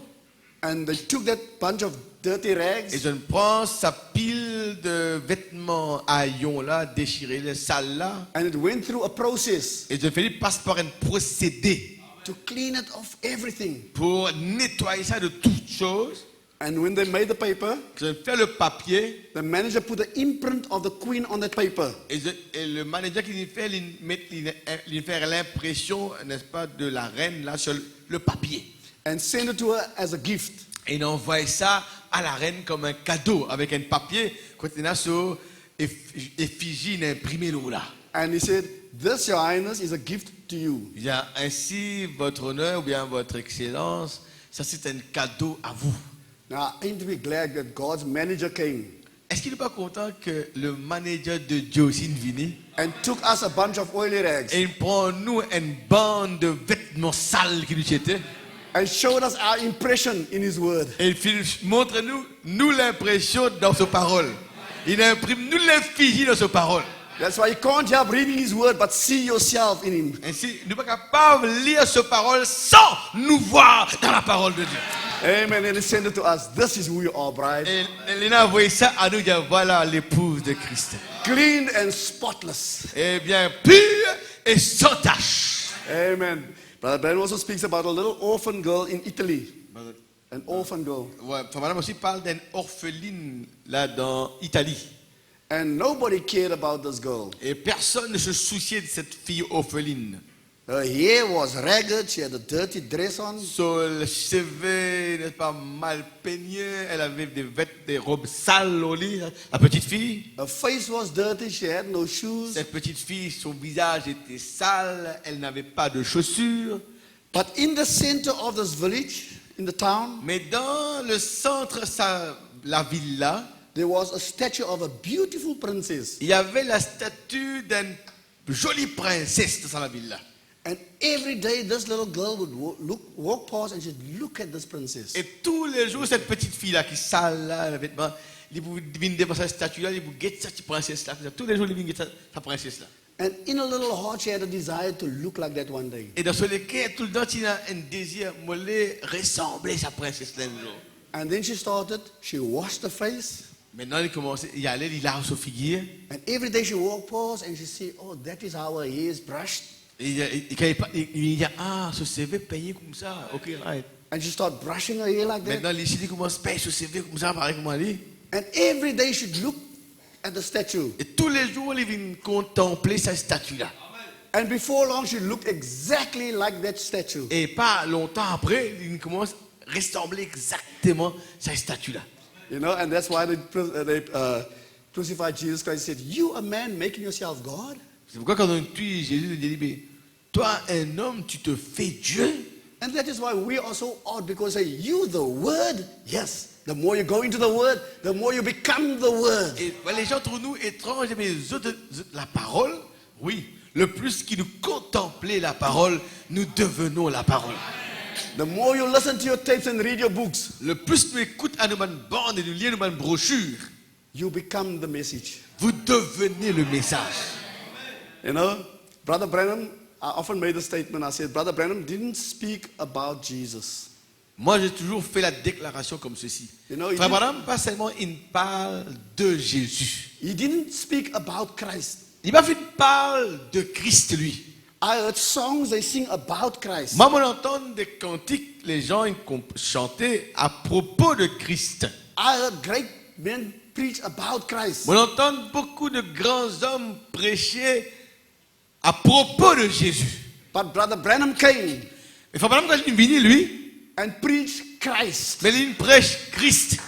and they took that bunch of dirty rags, et je prends sa pile de vêtements haillons là, déchirés, les sales là, and it went through a process et je fais passe par un procédé to clean it off everything. pour nettoyer ça de toutes choses. And when they made the paper, Je fais le papier, the manager put the imprint of the queen on that paper. et le manager qui fait, il fait l'impression, n'est-ce pas, de la reine là sur le papier. And send it to her as a gift. Et il envoie ça à la reine comme un cadeau avec un papier contenant sur effigie imprimée là. And he said, this, your highness, is a gift to you. Il y a ainsi votre honneur ou bien votre excellence, ça c'est un cadeau à vous. Now, ain't we glad that God's manager came Est-ce qu'il n'est pas content que le manager de Dieu aussi venu and took us a bunch of oily rags et il prend nous une bande de vêtements sales qui nous étaient and showed us our impression in his word? et il montre nous l'impression dans ses paroles. Il imprime nous l'effigie dans ses paroles. That's why you can't help reading his word but see yourself in him. Ainsi, nous ne sommes pas capables de lire ses paroles sans nous voir dans la parole de Dieu. Amen. And he sent it to us. This is who you are, bride. Et il a envoyé ça à nous, il dit, voilà l'épouse de Christ. Clean and spotless. Eh bien, pure et sans tache. Amen. Brother Ben also speaks about a little orphan girl in Italy. An orphan girl. Ouais, madame aussi parle d'une orpheline là dans Italie. And nobody cared about this girl. Et personne ne se souciait de cette fille orpheline. Her hair was ragged. She had a dirty dress on. Son cheveux, n'est-ce pas, mal peignés. Elle avait des robes sales au lit, la petite fille. Her face was dirty. She had no shoes. Cette petite fille, son visage était sale. Elle n'avait pas de chaussures. But in the center of this village, in the town, Mais dans le centre, la ville là, there was a statue of a beautiful princess. il y avait la statue d'une jolie princesse dans la ville là. And every day, this little girl would walk past and she'd look at this princess. Et tous les jours, cette petite fille là qui sale là, le vêtement, il vous vient devant sa statue là, il vous guette cette princesse là. Tous les jours, il vient guette sa princesse là. And in a little heart, she had a desire to look like that one day. Et dans ce cœur, tout le temps, il a un désir de ressembler à sa princesse l'un jour. And then she started, she washed her face. Maintenant, il commence, il allait, il lave sa figure. And every day she walked past and she said, oh, that is how her hair is brushed. Et quand il dit, ah, ce CV payé comme ça, ok, right. And she started brushing her hair like that. Maintenant, il commence à payer ce CV comme ça, pareil comme lui. And every day she'd look at the statue. Et tous les jours, il vient contempler sa statue-là. And before long, she looked exactly like that statue. Et pas longtemps après, il commence à ressembler exactement à sa statue-là. You know, and that's why they crucified Jesus Christ. He said, you, a man, making yourself God? C'est pourquoi quand on tue Jésus, il dit, mais toi, un homme, tu te fais Dieu. And that is why we are so odd, because say, you, the Word? Yes. The more you go into the Word, the more you become the Word. Et les gens trouvent nous étranges, mais les autres, la parole, oui. Le plus qu'ils nous contemplaient la parole, nous devenons la parole. The more you listen to your tapes and read your books, Le plus nous écoutons à nos bandes et nous lisons nos brochures, you become the message. vous devenez le message. You know, Brother Branham, I often made the statement, I said, Brother Branham didn't speak about Jesus. Moi, j'ai toujours fait la déclaration comme ceci. You know, Frère Branham, pas seulement il parle de Jésus. He didn't speak about Christ. Il m'a fait parle de Christ, lui. I heard songs they sing about Christ. Moi, on entend des cantiques, les gens chantaient à propos de Christ. I heard great men preach about Christ. On entend beaucoup de grands hommes prêcher à propos de Jésus. But Brother Branham came Et Frère Branham, quand il est venu, lui, and preached Christ, mais il prêche Christ.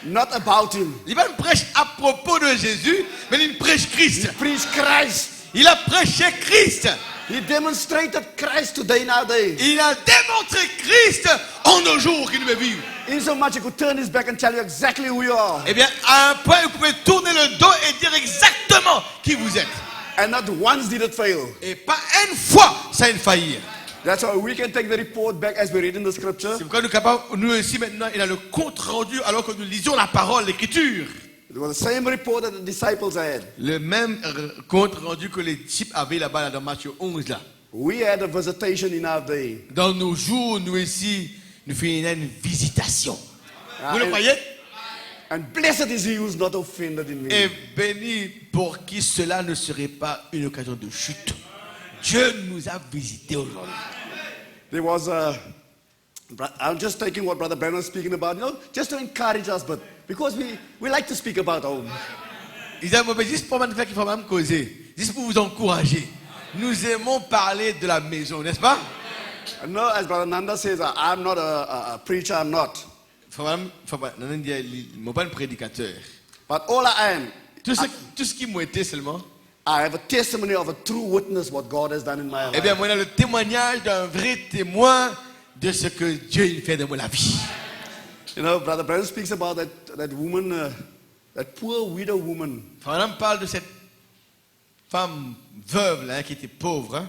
not about him. Il va prêche à propos de Jésus, mais il prêche Christ. Preach Christ. Il a prêché Christ. He demonstrated Christ today nowadays. Il a démontré Christ en nos jours qu'il nous vivent. In so much he could turn his back and tell you exactly who you are. Eh bien, à un point, vous pouvez tourner le dos et dire exactement qui vous êtes. And not once did it fail. Et pas une fois, ça a failli. That's why we can take the report back as we read in the scripture. C'est pourquoi nous sommes capables, nous aussi maintenant, il a le compte rendu alors que nous lisions la parole, l'écriture. It was the same report that the disciples had. Le même compte rendu que les disciples avaient là-bas dans Matthieu 11 là. We had a visitation in our day. Dans nos jours, nous ici, nous faisons une visitation. Vous le and, croyez? and blessed is he who is not offended in me. Et béni pour qui cela ne serait pas une occasion de chute. Dieu nous a visités aujourd'hui. There was a, I'm just taking what Brother Branham was speaking about, you know, just to encourage us, but because we like to speak about home. Il dit, juste pour faire qu'il faut même causer, juste pour vous encourager. Nous aimons parler de la maison, n'est-ce pas? No, as Brother Nanda says, I'm not a preacher, I'm not. Nanda dit, je ne suis pas un prédicateur. But all I am, Tout ce qui m'a été seulement, I have a testimony of a true witness what God has done in my life. eh bien, moi, j'ai le témoignage d'un vrai témoin de ce que Dieu il fait dans ma vie. You know, Brother Branham speaks about that woman, that poor widow woman. Frère parle de cette femme veuve là, qui était pauvre. Hein?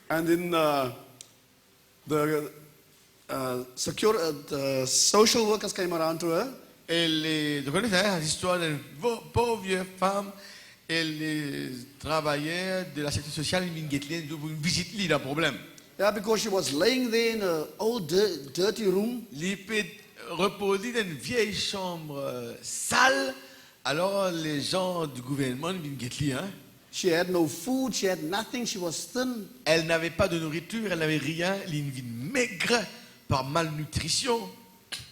And in the social workers came around to her. Et vous connaissez l'histoire d'une pauvre vieille femme et les travailleurs de la sécurité sociale viennent visiter le problème. Yeah, because she was laying there in an old dirty room. Il peut reposer dans une vieille chambre sale. Alors les gens du gouvernement viennent visiter. Hein? She had no food, she had nothing, she was thin. Elle n'avait pas de nourriture, elle n'avait rien. Elle une vie maigre par malnutrition.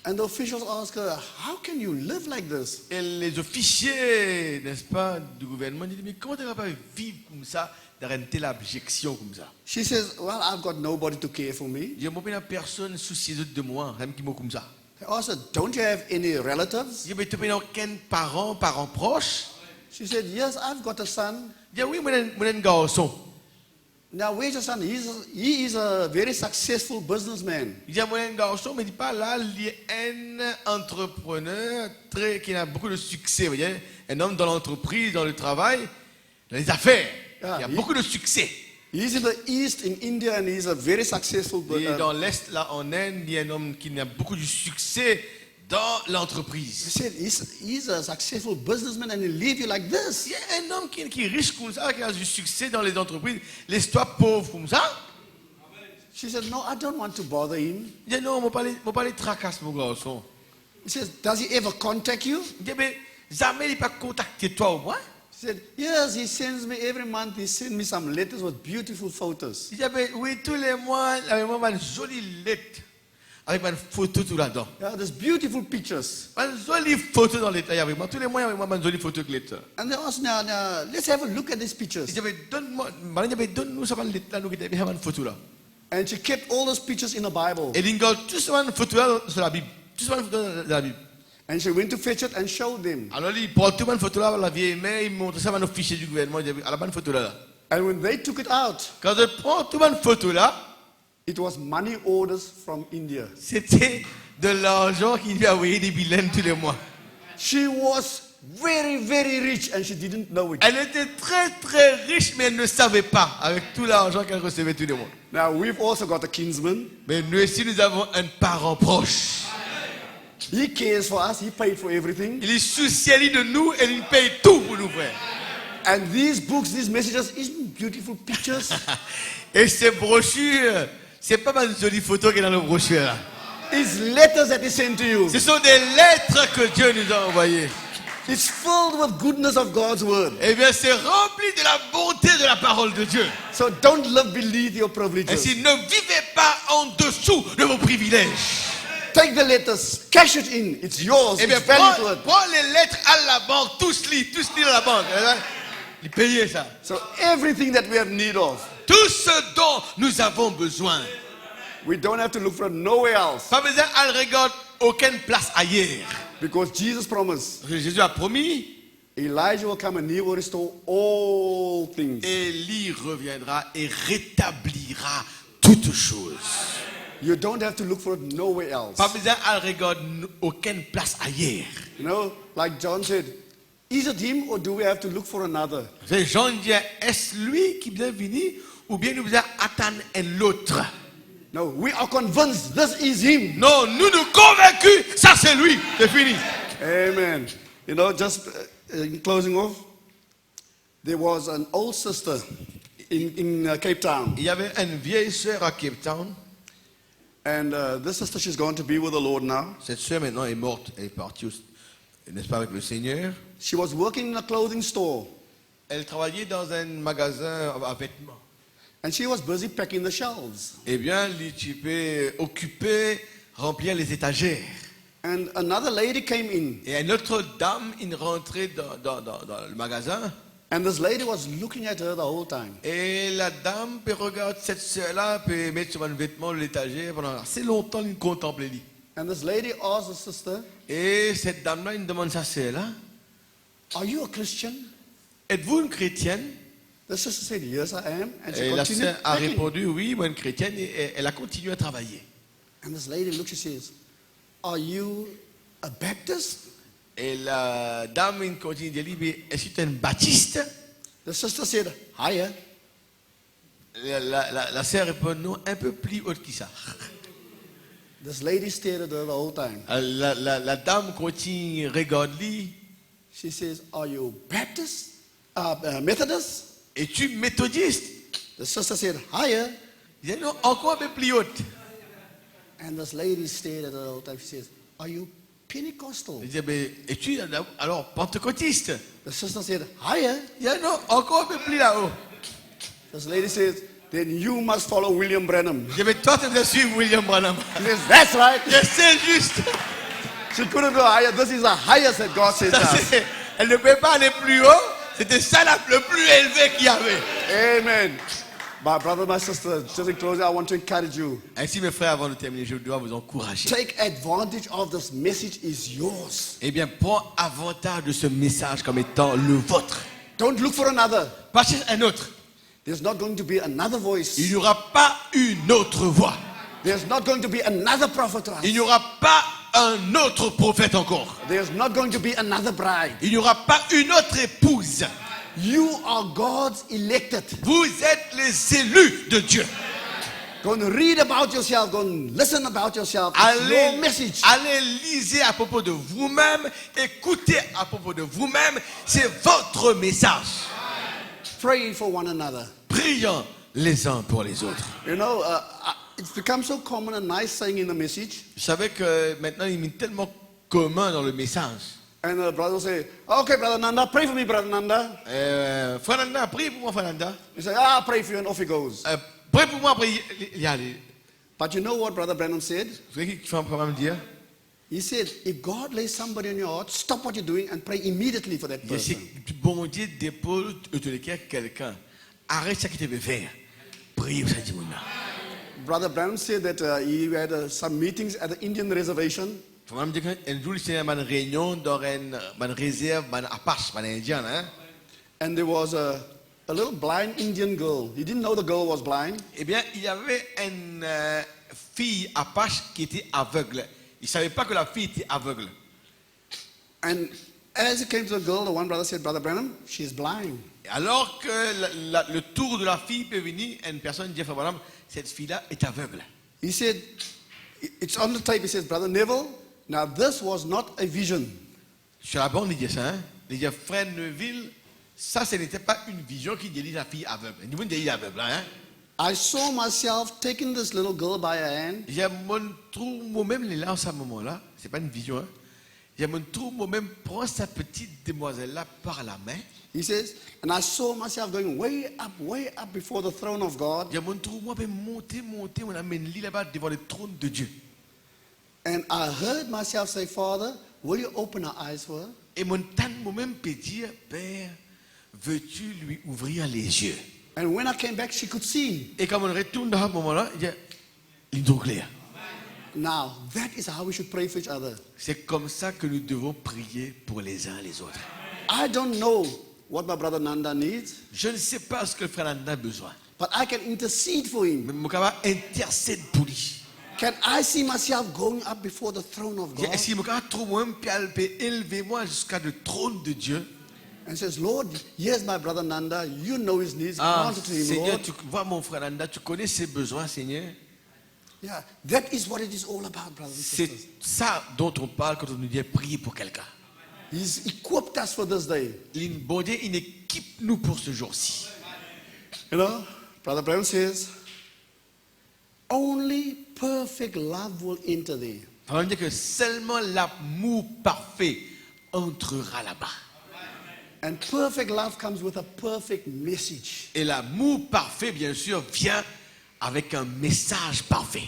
And the officials asked her, how can you live like this? Et les officiers, n'est-ce pas, du gouvernement disent, mais comment tu vas pas vivre comme ça, dans une telle abjection comme ça? She says, well, I've got nobody to care for me. Je n'ai pas personne soucieuse de moi, même qui m'a comme ça. They asked her, don't you have any relatives? Je n'ai pas aucun parent proche. She said, yes, I've got a son. Je dis, oui, moi, un garçon. Now, where's your son? He is a very successful businessman. Il dit, moi, un garçon, mais il dit pas là, il est un entrepreneur qui a beaucoup de succès. Vous voyez? Un homme dans l'entreprise, dans le travail, dans les affaires. Ah, il a beaucoup de succès. He's in the East, in India, and he's a very successful Et dans l'Est, là, en Inde, il y a un homme qui a beaucoup de succès dans He l'entreprise. said, he's a successful businessman and he'll leave you like this. Il y a un homme qui est riche comme ça, qui a du succès dans les entreprises, laisse-toi pauvre comme ça. She said, no, I don't want to bother him. Il dit non, on va pas les tracasser, mon garçon. He says, does he ever contact you? Il dit, mais jamais il n'a pas contacté toi au moins. He said, yes, he sends me every month, he sends me some letters with beautiful photos. Il dit, mais oui, tous les mois, il avait une jolie lettre avec une photo tout là-dedans. Yeah, there's beautiful pictures. Une jolie photo dans lettre avec moi. Tous les mois, il y avait une jolie photo avec lettre. And they asked, now, let's have a look at these Il pictures. dit, mais donne-nous ça lettre là, nous qui avons une photo là. And she kept all those pictures in the Bible. Et il garde tout ça une photo là sur la Bible. Tout ça une photo dans la Bible. And she went to fetch it and showed them. Alors il prend tout une photo là, la vieille mère, il montre ça dans le fichier du gouvernement. Il dit, à la bonne photo là. And when they took it out, Quand je prends toute une photo là, it was money orders from India. c'était de l'argent qu'il lui a envoyé des billets tous les mois. She was very, very rich and she didn't know it. Elle était très très riche, mais elle ne savait pas avec tout l'argent qu'elle recevait tous les mois. Now, we've also got a kinsman. Mais nous aussi, nous avons un parent proche. He cares for us. He paid for everything. Il est soucié de nous et il paye tout pour nous, frère. And these books, these messages, isn't beautiful pictures? Et ces brochures, c'est pas une jolie photo qui est dans nos brochures là. It's letters that he sent to you. Ce sont des lettres que Dieu nous a envoyées. It's filled with goodness of God's word. Eh bien, c'est rempli de la bonté de la parole de Dieu. So don't live beneath your privileges. Ainsi, ne vivez pas en dessous de vos privilèges. Take the letters, cash it in. It's yours. Eh bien, It's valued to it. prends les lettres à la banque, tous lis dans la banque. Il payait ça. So everything that we have need of, Tout ce dont nous avons besoin. we don't have to look for it nowhere else. Pas besoin de regarder aucune place ailleurs. Because Jesus promised, Parce que Jésus a promis, Elijah will come and he will restore all things. Élie reviendra et rétablira toutes choses. You don't have to look for it nowhere else. Pas besoin de regarder aucune place ailleurs. You know, like John said, is it him or do we have to look for another? C'est Jean dit, est-ce lui qui vient venir ou bien nous devons attendre l'autre? No, we are convinced this is him. Non, nous convaincus, ça c'est lui. C'est fini. Amen. You know, just in closing off, there was an old sister in Cape Town. Il y avait une vieille sœur à Cape Town. And this sister, she's going to be with the Lord now. Cette sœur maintenant est morte, elle est partie, n'est-ce pas, avec le Seigneur. She was working in a clothing store. Elle travaillait dans un magasin à vêtements. And she was busy packing the shelves. Eh bien, tu peux occuper, remplir les étagères. And another lady came in. Et une autre dame, est rentrée dans le magasin. And this lady was looking at her the whole time. Et la dame peut regarder cette sœur-là, peut mettre sur un vêtement l'étagère pendant assez longtemps, elle contemple. And this lady asked the sister, Et cette dame-là, elle demande sa sœur-là, are you a Christian? êtes-vous une chrétienne? The sister said, yes, I am. And she Et la continued sœur a packing. répondu, oui, moi une chrétienne, et elle a continué à travailler. And this lady looks, she says, are you a Baptist? Et la dame, elle continue de dire, mais est-ce que tu es un baptiste? The sister said, higher. La sœur répond, non, un peu plus haute que ça. This lady stared at her the whole time. La dame continue, regarde lui. She says, are you Baptist? Methodist? Es-tu méthodiste? The sister said, higher. Il dit, non, encore un peu plus haute. And this lady stared at her the whole time. She says, are you Pentecostal? Il dit, mais es-tu alors pentecôtiste? The sister said, higher. Il dit, non, encore un peu plus là-haut. This lady says, then you must follow William Branham. Il dit, mais toi, tu dois suivre William Branham. She says, that's right. Et c'est juste. She couldn't go higher. This is the highest that God says Ça, us. elle ne pouvait pas aller plus haut. C'était ça le plus élevé qu'il y avait. Amen. My brother, my sister, just in closing, I want to encourage you. Ainsi, mes frères, avant de terminer, je dois vous encourager. Take advantage of this message is yours. Eh bien, prends avantage de ce message comme étant le vôtre. Don't look for another. Pas chercher un autre. There's not going to be another Il voice. n'y aura pas une autre voix. There's not going to be another prophet to us. Il n'y aura pas un autre prophète encore. There's not going to be another bride. Il n'y aura pas une autre épouse. You are God's elected. Vous êtes les élus de Dieu. Go and read about yourself. Go and listen about yourself. It's Allez, your message. allez lisez à propos de vous-même, écoutez à propos de vous-même, c'est votre message. Pray for one another. Prions les uns pour les autres. You know, it's become so common and nice saying in the message. Vous savez que maintenant il est tellement commun dans le message. And the brother will say, okay, Brother Nanda, pray for me, Brother Nanda. Frère Nanda, prie pour moi, Frère Nanda. He say, I'll pray for you, and off he goes. Prie pour moi, après y aller. But you know what Brother Branham said? Vous savez qu'il faut me dire? He said, if God lays somebody in your heart, stop what you're doing and pray immediately for that Je sais person. que bon Dieu dépose autour de quelqu'un. Arrête ce que tu veux faire. Priez pour cette monde-là. Brother Branham said that he had some meetings at the Indian reservation. Faut même dire qu'un jour, il y a une réunion dans une réserve, une apache, une indienne. Hein? And there was a little blind Indian girl. He didn't know the girl was blind. Eh bien, il y avait une fille apache qui était aveugle. Il ne savait pas que la fille était aveugle. And as he came to the girl, the one brother said, Brother Branham, she's blind. Alors que le tour de la fille peut venir, une personne dit, Frère Branham, cette fille-là est aveugle. He said, it's on the tape. He says, Brother Neville, now this was not a vision. Sur la bande, il dit ça. Hein? Il dit, Frère Neville, ça, ce n'était pas une vision qui délie la fille aveugle. Il dit, il est aveugle. Hein? I saw myself taking this little girl by her hand. Je me trouve moi-même là, à ce moment-là, ce n'est pas une vision. Hein? Je me trouve moi-même prendre sa petite demoiselle-là par la main. He says, and I saw myself going way up before the throne of God. Je me trouve moi-même monter, on amène lui là-bas devant le trône de Dieu. And I heard myself say, Father, will you open her eyes for her? Et mon temps moi-même peut dire, Père, veux-tu lui ouvrir les yeux? And when I came back, she could see. Et quand on retourne dans ce moment-là, il y a une eau claire. Now, that is how we should pray for each other. C'est comme ça que nous devons prier pour les uns et les autres. I don't know what my brother Nanda needs, Je ne sais pas ce que le frère Nanda a besoin. but I can intercede for him. Mais mon capable intercède pour lui. Can I see myself going up before the throne of God? Si mon capable trouve moi peut élever moi jusqu'à le trône de Dieu. And says, Lord, here's my brother Nanda. You know his needs. Ah, Grant it to him, Seigneur, Lord. tu vois mon frère Nanda, tu connais ses besoins, Seigneur. Yeah, that is what it is all about, brothers and C'est sisters. ça dont on parle quand on nous dit prier pour quelqu'un. He's equipped us for this day. Bon Dieu, il équipe nous pour ce jour-ci. You know, Brother Brown says, only perfect love will enter there. Ça veut dire que seulement l'amour parfait entrera là-bas. And perfect love comes with a perfect message. Et l'amour parfait, bien sûr, vient avec un message parfait.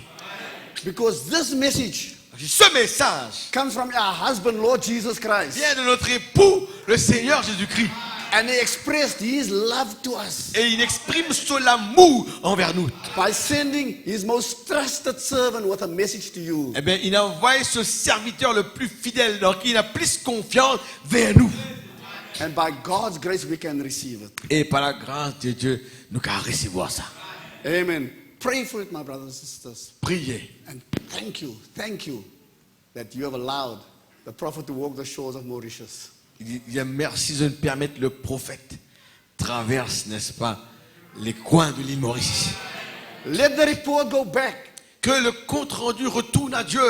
Because this message Ce message comes from our husband, Lord Jesus Christ. vient de notre époux, le Seigneur Jésus-Christ. And he expressed his love to us Et il exprime son amour envers nous. by sending his most trusted servant with a message to you. Eh bien, il a envoyé ce serviteur le plus fidèle, donc il a plus confiance vers nous. And by God's grace, we can receive it. Et par la grâce de Dieu, nous allons recevoir ça. Amen. Pray for it, my brothers and sisters. Priez. And thank you that you have allowed the prophet to walk the shores of Mauritius. Il dit merci de nous permettre le prophète traverse, n'est-ce pas, les coins de l'île Maurice. Let the report go back Que le compte rendu retourne à Dieu.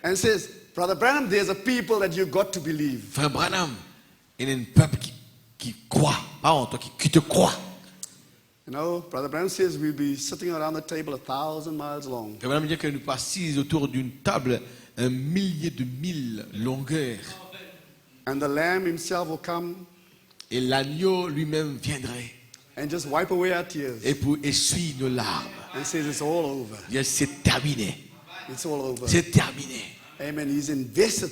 and says, Brother Branham, there's a people that you got to believe. Frère Branham, il y a un peuple qui croit, pas en toi, qui te croit. You know, Brother Branham says we'll be sitting around the table 1,000 miles long. Frère Branham dit que nous passions autour d'une table 1,000 de milles longueur. And the Lamb himself will come Et l'agneau lui-même viendrait and just wipe away our tears et pour essuyer nos larmes. and says it's all over. Dire, c'est terminé. It's all over. C'est terminé. Amen. He's invested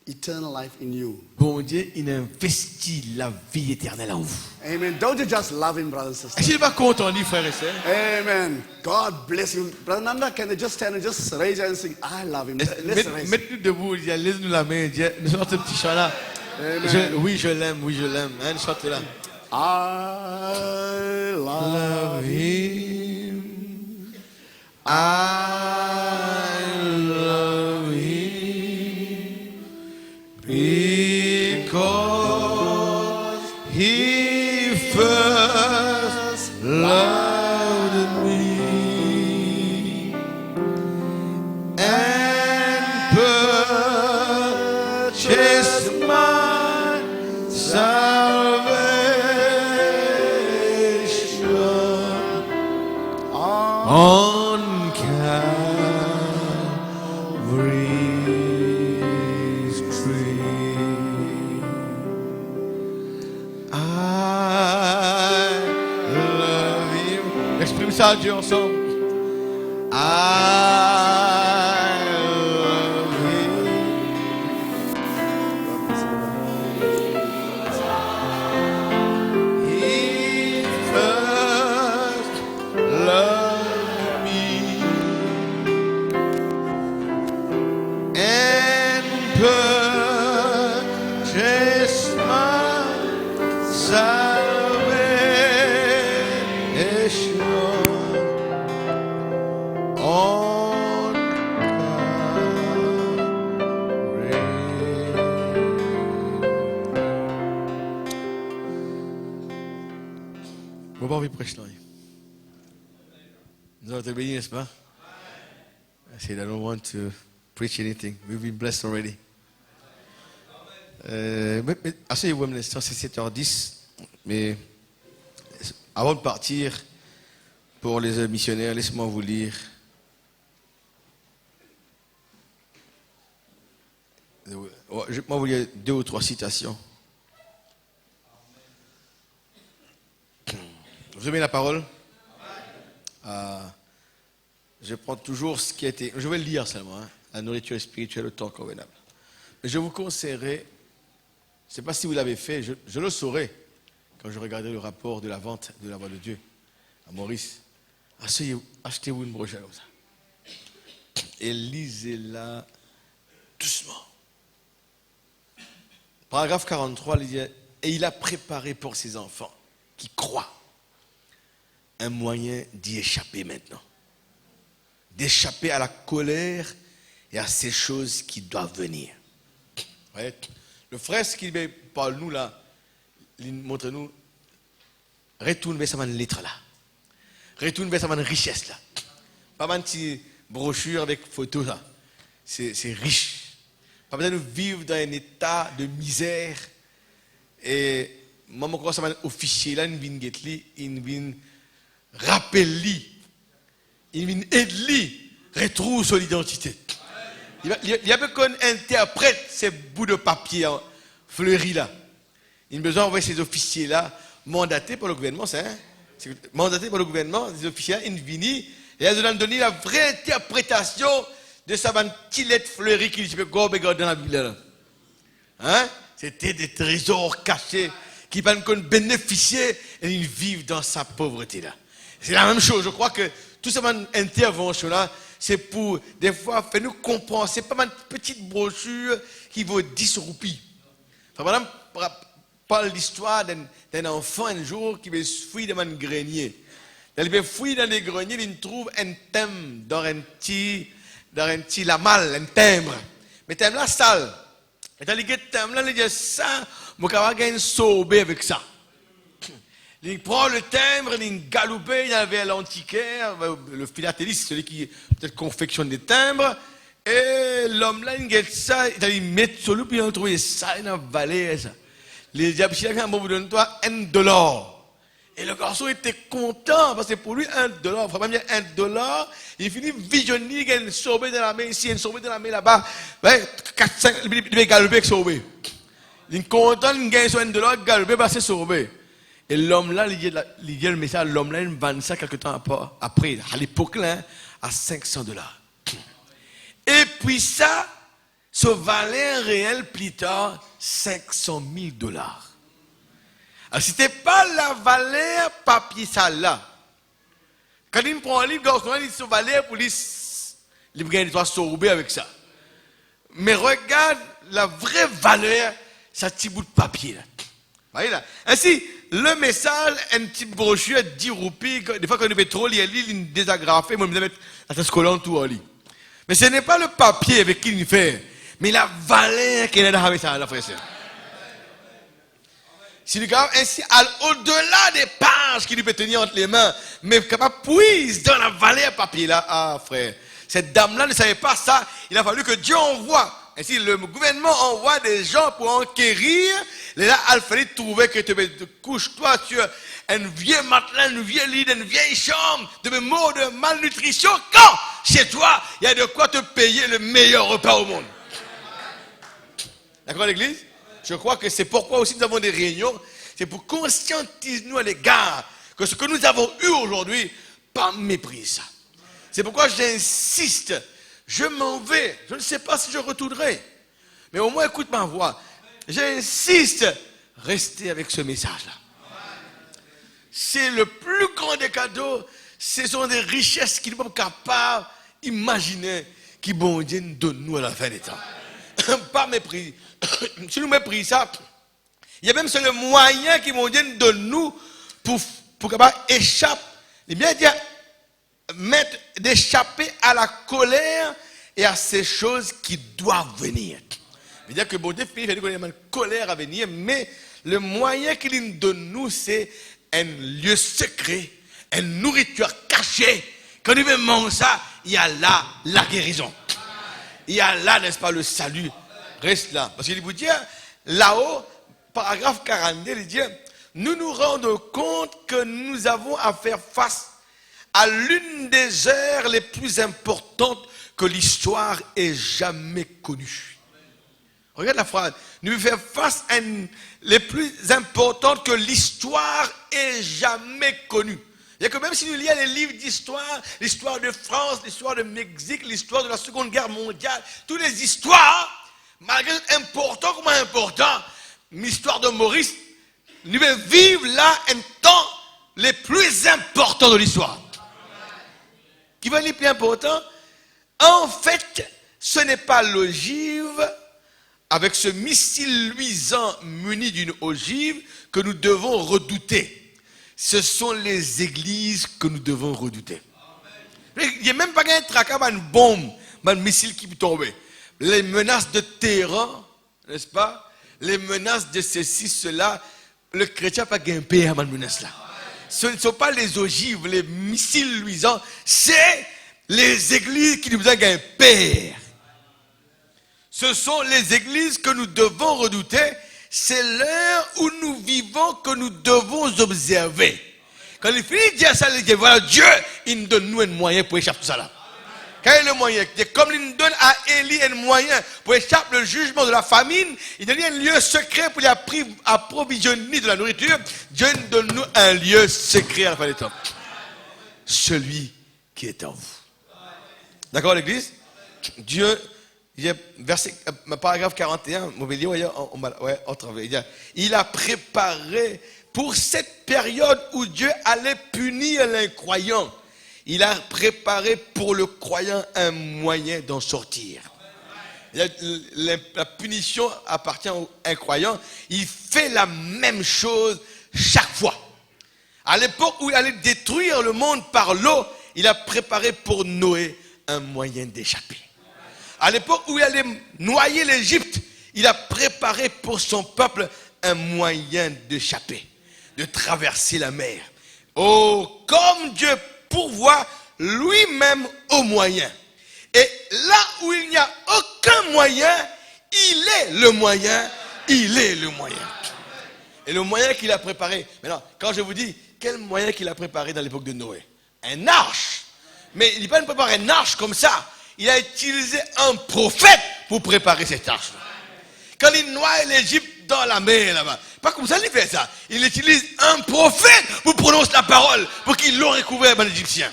eternal life in you. Bon Dieu, il investit la vie éternelle en vous. Amen. Don't you just love him, brothers and Est-ce sisters? qu'il n'est pas content, dit frère et sœur? Amen. God bless you. Brother Nanda, can they just stand and just raise your hand and sing, I love him. Let's raise. Mettez-nous debout, laisse-nous la main, nous chantons ce petit chant-là. Oui, je l'aime, hein, chante-là. I love him. I love him because he first loved me. on Calvary's tree. I love him. Exprime ça à Dieu ensemble. I love him. He first loved me and purchased my salvation on Calvary. Bon, bah, oui, prêche là. Nous allons te bénir, n'est-ce pas? I said, I don't want to preach anything. We've been blessed already. Asseyez-vous un instant, c'est 7h10. Mais avant de partir, pour les missionnaires, laissez-moi vous lire. Moi, vous lire 2 ou 3 citations. Vous aimez la parole? Je prends toujours ce qui a été. Je vais le lire seulement, hein, la nourriture spirituelle au temps convenable. Mais je vous conseillerais, je ne sais pas si vous l'avez fait, je le saurais quand je regardais le rapport de la vente de la voix de Dieu à Maurice. Achetez-vous une brochure comme ça. Et lisez-la doucement. Paragraphe 43, il dit, et il a préparé pour ses enfants qui croient un moyen d'y échapper maintenant. D'échapper à la colère et à ces choses qui doivent venir. Ouais. Le frère, ce qu'il parle nous là, il montre nous, retourne vers sa lettre là. Retourne vers sa richesse là. Pas mal de petites brochures avec photos là. C'est riche. Pas besoin de vivre dans un état de misère. Et moi, je crois que ça officier là, il vient rappeler, il vient aider, retrouve son identité. Il y a besoin qu'on interprète ces bouts de papier fleuris là. Il a besoin d'envoyer ces officiers là, mandatés par le gouvernement, mandatés par le gouvernement, ces officiers là, ils viennent et ils ont donné la vraie interprétation de sa petite lettre fleurie qui peut regarder dans la Bible là. Hein? C'était des trésors cachés qui peuvent bénéficier et ils vivent dans sa pauvreté là. C'est la même chose. Je crois que tout cette intervention là, c'est pour des fois faire nous comprendre. C'est pas une petite brochure qui vaut 10 roupies. Par exemple, parle l'histoire d'un enfant un jour qui veut fouiller dans un grenier. Il veut fouiller dans les greniers, il trouve un thème dans un petit lamal, un timbre. Mais thème là sale. Et dans le thème là, il dit ça, mon camarade gagne sauvé avec ça. Il prend le timbre, il galope, il y avait l'antiquaire, le philatéliste, celui qui peut-être confectionne des timbres. Et l'homme là, il get ça, il met sur lui, puis il a trouvé ça, il a avalé ça. Les diables, il a dit, donne-toi $1. Et le garçon était content, parce que pour lui, $1, il faut même dire $1, il finit visionner, il a sauvé dans la main ici, il a sauvé dans la main là-bas. 4-5, il va galoper avec sauvé. Il est content, il gagne son $1, il galope, parce que c'est sauvé. Et l'homme là, il dit le message, l'homme là, il vend ça quelque temps après, à l'époque là, à $500. Et puis ça, ce valeur réel plus tard, $500 000. Alors, si ce n'était pas la valeur papier ça là, quand il prend un livre, il se valeur pour lui, il doit sauver avec ça. Mais regarde la vraie valeur, ça petit bout de papier là. Voyez là. Ainsi, le message, une petite brochure, 10 roupies, des fois quand on fait trop lire, il désagrafé, moi je vais mettre la tête collante tout en lit. Mais ce n'est pas le papier avec qui il fait, mais la valeur qu'il a dans ça, la frère. Si le gars, ainsi, au-delà des pages qu'il peut tenir entre les mains, mais capable puise dans la valeur papier là, ah frère. Cette dame-là ne savait pas ça, il a fallu que Dieu envoie. Ainsi, le gouvernement envoie des gens pour enquérir Là, Alfred trouvait que tu te couches-toi sur un vieux matelas, une vieille lit, une vieille chambre, de mort de malnutrition, quand chez toi, il y a de quoi te payer le meilleur repas au monde. D'accord, l'église? Je crois que c'est pourquoi aussi nous avons des réunions. C'est pour conscientiser nous à l'égard que ce que nous avons eu aujourd'hui, pas méprise ça. C'est pourquoi j'insiste. Je m'en vais. Je ne sais pas si je retournerai. Mais au moins écoute ma voix. J'insiste. Restez avec ce message-là. C'est le plus grand des cadeaux. Ce sont des richesses qui ne sont pas capables d'imaginer qui bon Dieu nous donne nous à la fin des temps. Pas mépris. Si nous méprisons ça, il y a même le moyen qui bon Dieu nous donne nous pour capable échapper. Il bien dire d'échapper à la colère et à ces choses qui doivent venir. C'est-à-dire que bon Dieu finit qu'il y a une colère à venir, mais le moyen qu'il nous donne nous, c'est un lieu secret, une nourriture cachée. Quand il veut manger ça, il y a là la guérison. Il y a là, n'est-ce pas, le salut. Reste là. Parce qu'il vous dit, là-haut, paragraphe 42, il dit, nous nous rendons compte que nous avons à faire face à l'une des heures les plus importantes que l'histoire ait jamais connues. Regarde la phrase. Nous faisons face à les plus importantes que l'histoire ait jamais connues. C'est-à-dire que même si nous lisons les livres d'histoire, l'histoire de France, l'histoire de Mexique, l'histoire de la Seconde Guerre mondiale, toutes les histoires, malgré important comme important, l'histoire de Maurice, nous vivons là un temps les plus importants de l'histoire. Qui va être les plus importants? En fait, ce n'est pas l'ogive avec ce missile luisant muni d'une ogive que nous devons redouter. Ce sont les églises que nous devons redouter. Il n'y a même pas un tracas, une bombe, un missile qui peut tomber. Les menaces de terror, n'est-ce pas? Les menaces de ceci, cela, le chrétien n'a pas gagné paix à cette menace-là. Ce ne sont pas les ogives, les missiles luisants, c'est les églises qui nous ont gagné paix. Ce sont les églises que nous devons redouter. C'est l'heure où nous vivons que nous devons observer. Quand il finit de dire ça, il dit voilà, Dieu, il nous donne nous un moyen pour échapper à ça là. Quel est le moyen? Comme il nous donne à Élie un moyen pour échapper le jugement de la famine, il donne un lieu secret pour lui approvisionner de la nourriture. Dieu nous donne nous un lieu secret à la fin des temps. Celui qui est en vous. D'accord, l'église? Dieu. Verset, paragraphe 41, on travaille. Il a préparé pour cette période où Dieu allait punir l'incroyant. Il a préparé pour le croyant un moyen d'en sortir. La punition appartient au incroyant. Il fait la même chose chaque fois. À l'époque où il allait détruire le monde par l'eau, il a préparé pour Noé un moyen d'échapper. À l'époque où il allait noyer l'Égypte, il a préparé pour son peuple un moyen d'échapper, de traverser la mer. Oh, comme Dieu pourvoit lui-même aux moyens. Et là où il n'y a aucun moyen, il est le moyen, il est le moyen. Et le moyen qu'il a préparé, maintenant, quand je vous dis, quel moyen qu'il a préparé dans l'époque de Noé? Un arche. Mais il n'est pas préparé une arche comme ça. Il a utilisé un prophète pour préparer cette arche. Quand il noie l'Égypte dans la mer là-bas, pas comme ça il fait ça. Il utilise un prophète pour prononcer la parole, pour qu'il l'aurait couvert par l'Égyptien.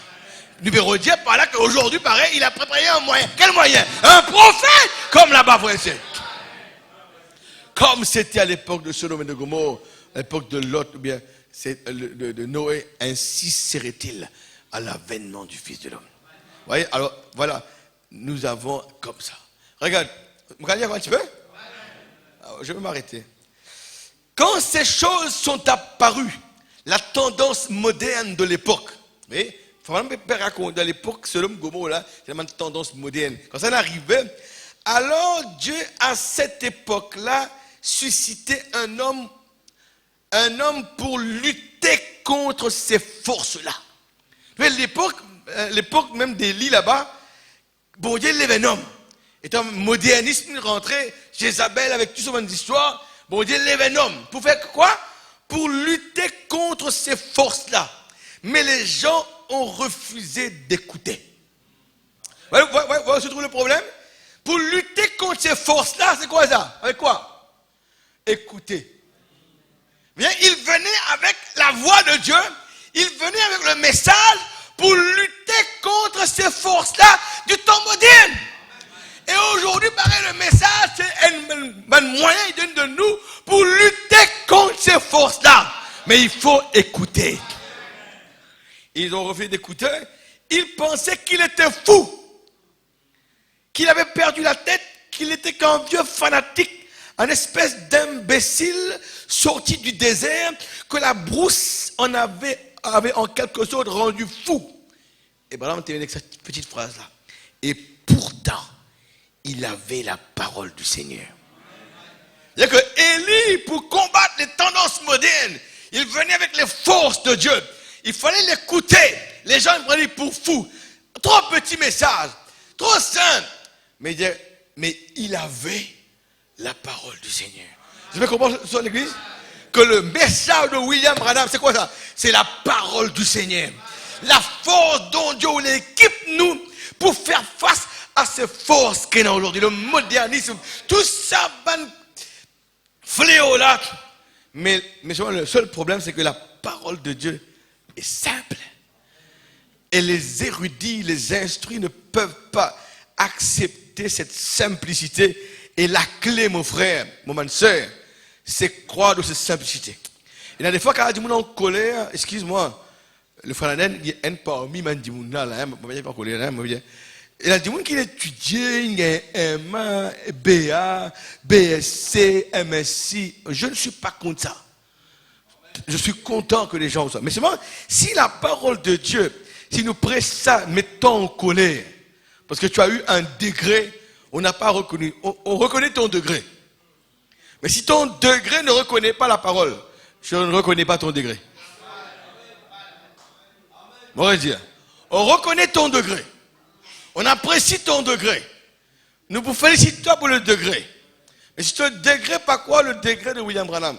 Numéro 10, par là qu'aujourd'hui, pareil, il a préparé un moyen. Quel moyen? Un prophète, comme là-bas, frère. Comme c'était à l'époque de Sodome et de Gomorrhe, à l'époque de Lot, ou bien de Noé, ainsi serait-il à l'avènement du Fils de l'homme. Vous voyez, alors voilà. Nous avons comme ça. Regarde, vous pouvez dire un petit peu? Alors, je vais m'arrêter. Quand ces choses sont apparues, la tendance moderne de l'époque, vous voyez, il faut vraiment raconter, à l'époque, selon Gomorrhe, là, c'est vraiment une tendance moderne. Quand ça arrivait, alors Dieu, à cette époque-là, suscitait un homme pour lutter contre ces forces-là. L'époque même d'Élie là-bas, bon Dieu lève un homme. Et un modernisme rentré, Jézabel avec tout son histoire, Bon Dieu lève un homme. Pour faire quoi? Pour lutter contre ces forces-là. Mais les gens ont refusé d'écouter. Vous voyez, se trouve le problème? Pour lutter contre ces forces-là, c'est quoi ça? Avec quoi? Écouter. Bien, il venait avec la voix de Dieu, il venait avec le message pour lutter contre ces forces-là du temps moderne. Et aujourd'hui, pareil, le message, c'est un moyen qu'il donne de nous pour lutter contre ces forces-là. Mais il faut écouter. Ils ont refusé d'écouter. Ils pensaient qu'il était fou, qu'il avait perdu la tête, qu'il était qu'un vieux fanatique, un espèce d'imbécile sorti du désert, que la brousse en avait en quelque sorte rendu fou. Et Branham termine avec cette petite phrase-là. Et pourtant, il avait la parole du Seigneur. C'est-à-dire que Élie, pour combattre les tendances modernes, il venait avec les forces de Dieu. Il fallait l'écouter. Les gens le prenaient pour fou. Trop petit message, trop simple. Mais il avait la parole du Seigneur. Vous avez compris sur l'église? Que le message de William Branham, c'est quoi ça? C'est la parole du Seigneur. La force dont Dieu l'équipe nous pour faire face à ces forces qu'il y a aujourd'hui. Le modernisme, tout ça, fléau là. Mais le seul problème, c'est que la parole de Dieu est simple. Et les érudits, les instruits ne peuvent pas accepter cette simplicité. Et la clé, mon frère, mon soeur, c'est croire de cette simplicité. Il y a des fois, quand il y a des gens en colère, excuse-moi, le frère Naden, il y a un parmi les gens là, il pas colère, il y a des gens qui étudient, il y a MA, BA, BSC, MSC. Je ne suis pas contre ça. Je suis content que les gens soient. Mais seulement, si la parole de Dieu, si nous prêchons ça, mettons en colère, parce que tu as eu un degré, on n'a pas reconnu. On reconnaît ton degré. Mais si ton degré ne reconnaît pas la parole, je ne reconnais pas ton degré. On va dire, on reconnaît ton degré. On apprécie ton degré. Nous vous félicitons pour le degré. Mais si ton degré, pas quoi le degré de William Branham?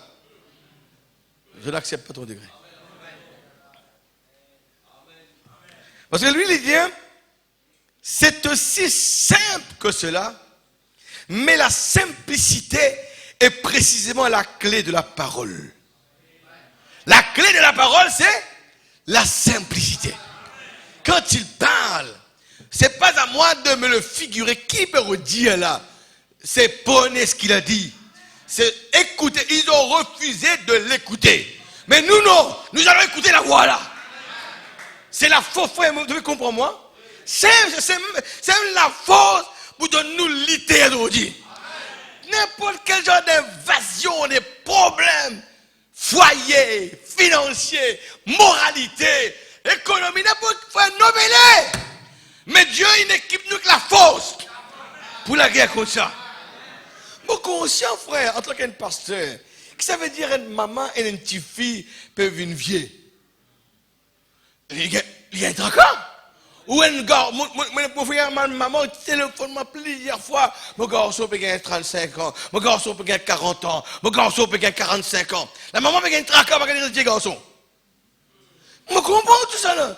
Je n'accepte pas ton degré. Parce que lui, il dit, c'est aussi simple que cela, mais la simplicité est précisément la clé de la parole. La clé de la parole, c'est la simplicité. Quand il parle, c'est pas à moi de me le figurer. Qui peut redire là? C'est prenez ce qu'il a dit. C'est écouter. Ils ont refusé de l'écouter. Mais nous, non. Nous allons écouter la voix là. C'est la force, frère. Vous devez comprendre moi? C'est la force pour de nous lutter aujourd'hui. N'importe quel genre d'invasion, des problèmes, foyer, financier, moralité, économie, n'importe quoi, nommez-les. Mais Dieu, il équipe nous avec la force pour la guerre comme ça. Mon conscient, frère, en tant qu'un pasteur, que ça veut dire une maman et une petite fille peuvent une vieille. Il y a un tracas. Ou un gars, mon frère, ma maman téléphone m'a plusieurs fois. Mon garçon peut gagner 35 ans. Mon garçon peut gagner 40 ans. Mon garçon peut gagner 45 ans. La maman peut gagner un tracas, va gagner des garçons. Je comprends tout ça là.